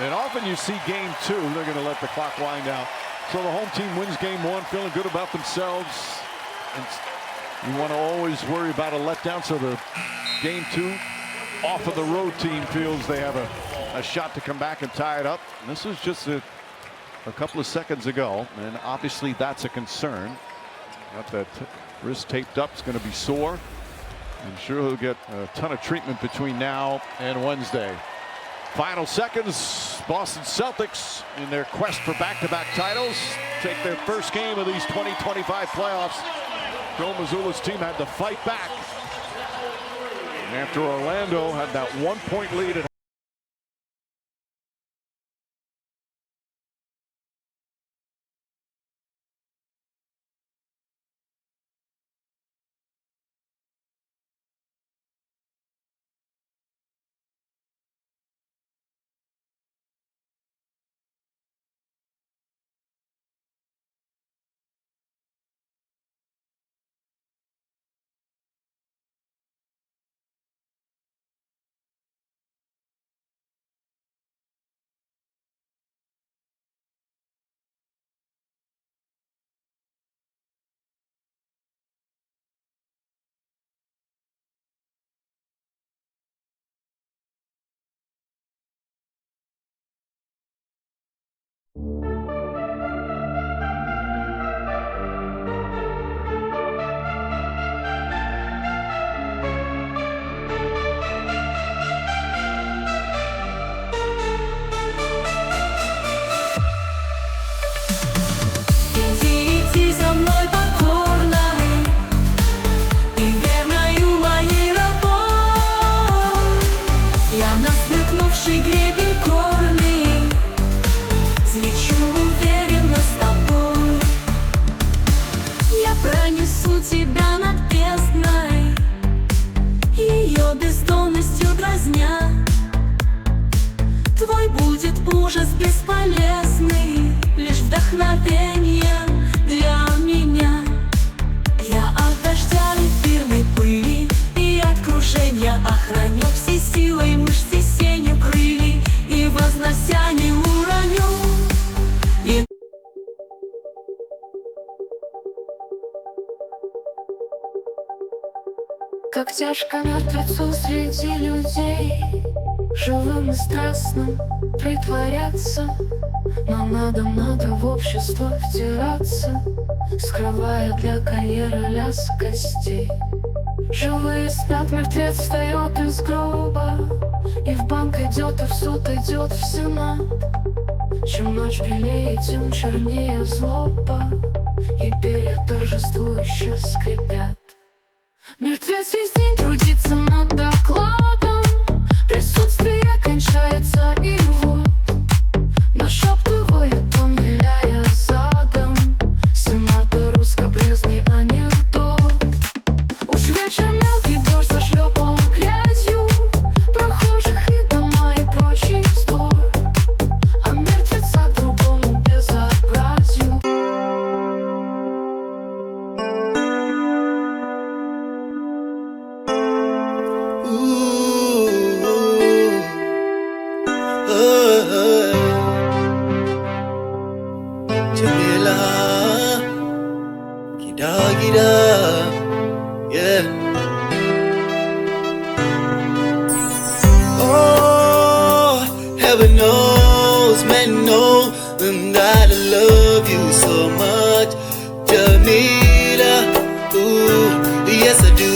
And often you see game 2, they're going to let the clock wind down. So the home team wins game 1, feeling good about themselves. And you want to always worry about a letdown. So the game 2, off of the road team feels they have a shot to come back and tie it up. And this is just a couple of seconds ago, and obviously that's a concern. Got that wrist taped up. It's going to be sore. I'm sure he'll get a ton of treatment between now and Wednesday. Final seconds. Boston Celtics in their quest for back-to-back titles take their first game of these 2025 playoffs. Joe Mazzulla's team had to fight back. And after Orlando had that 1-point lead at ужас бесполезный, лишь вдохновение для меня. Я от дождя эфирной пыли и от крушения охраню всей силой мышц и сенью крылья, и вознося не уроню. Как тяжко мертвецу среди людей, живым и страстным притворяться, но надо в общество втираться, скрывая для карьеры лязг костей. Живые спят, мертвец встает из гроба, и в банк идет, и в суд идет, в сенат. Чем ночь белее, тем чернее злоба, и перья торжествующе скрипят. Мертвец весь день трудится над докладом, присутствие кончается, и вот нашептывает он, виляя задом, сенатору скобрезный анекдот. Уж вечер мелкий дождь зашлепал грязью прохожих и дома и прочий вздор, а мертвеца другому безобразию. Jamila, gida gida, yeah. Oh, heaven knows, men know that I love you so much, Jamila. Ooh, yes I do.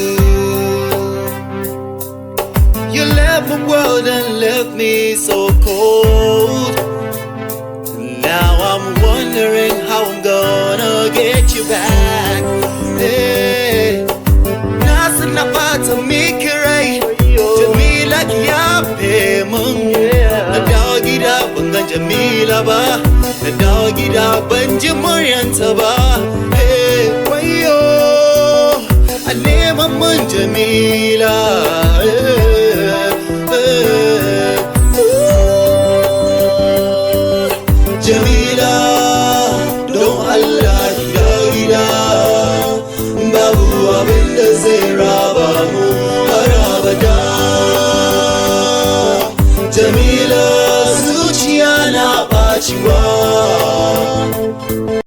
You left my world and left me so cold. Now I'm wondering how I'm gonna get you back. Hey, nothing about to make it right. Jamila ya payment. The dog it up and then Jamila ba. The dog it up and Jamurianta ba. Hey, why yo? I name a man Jamila. Hey.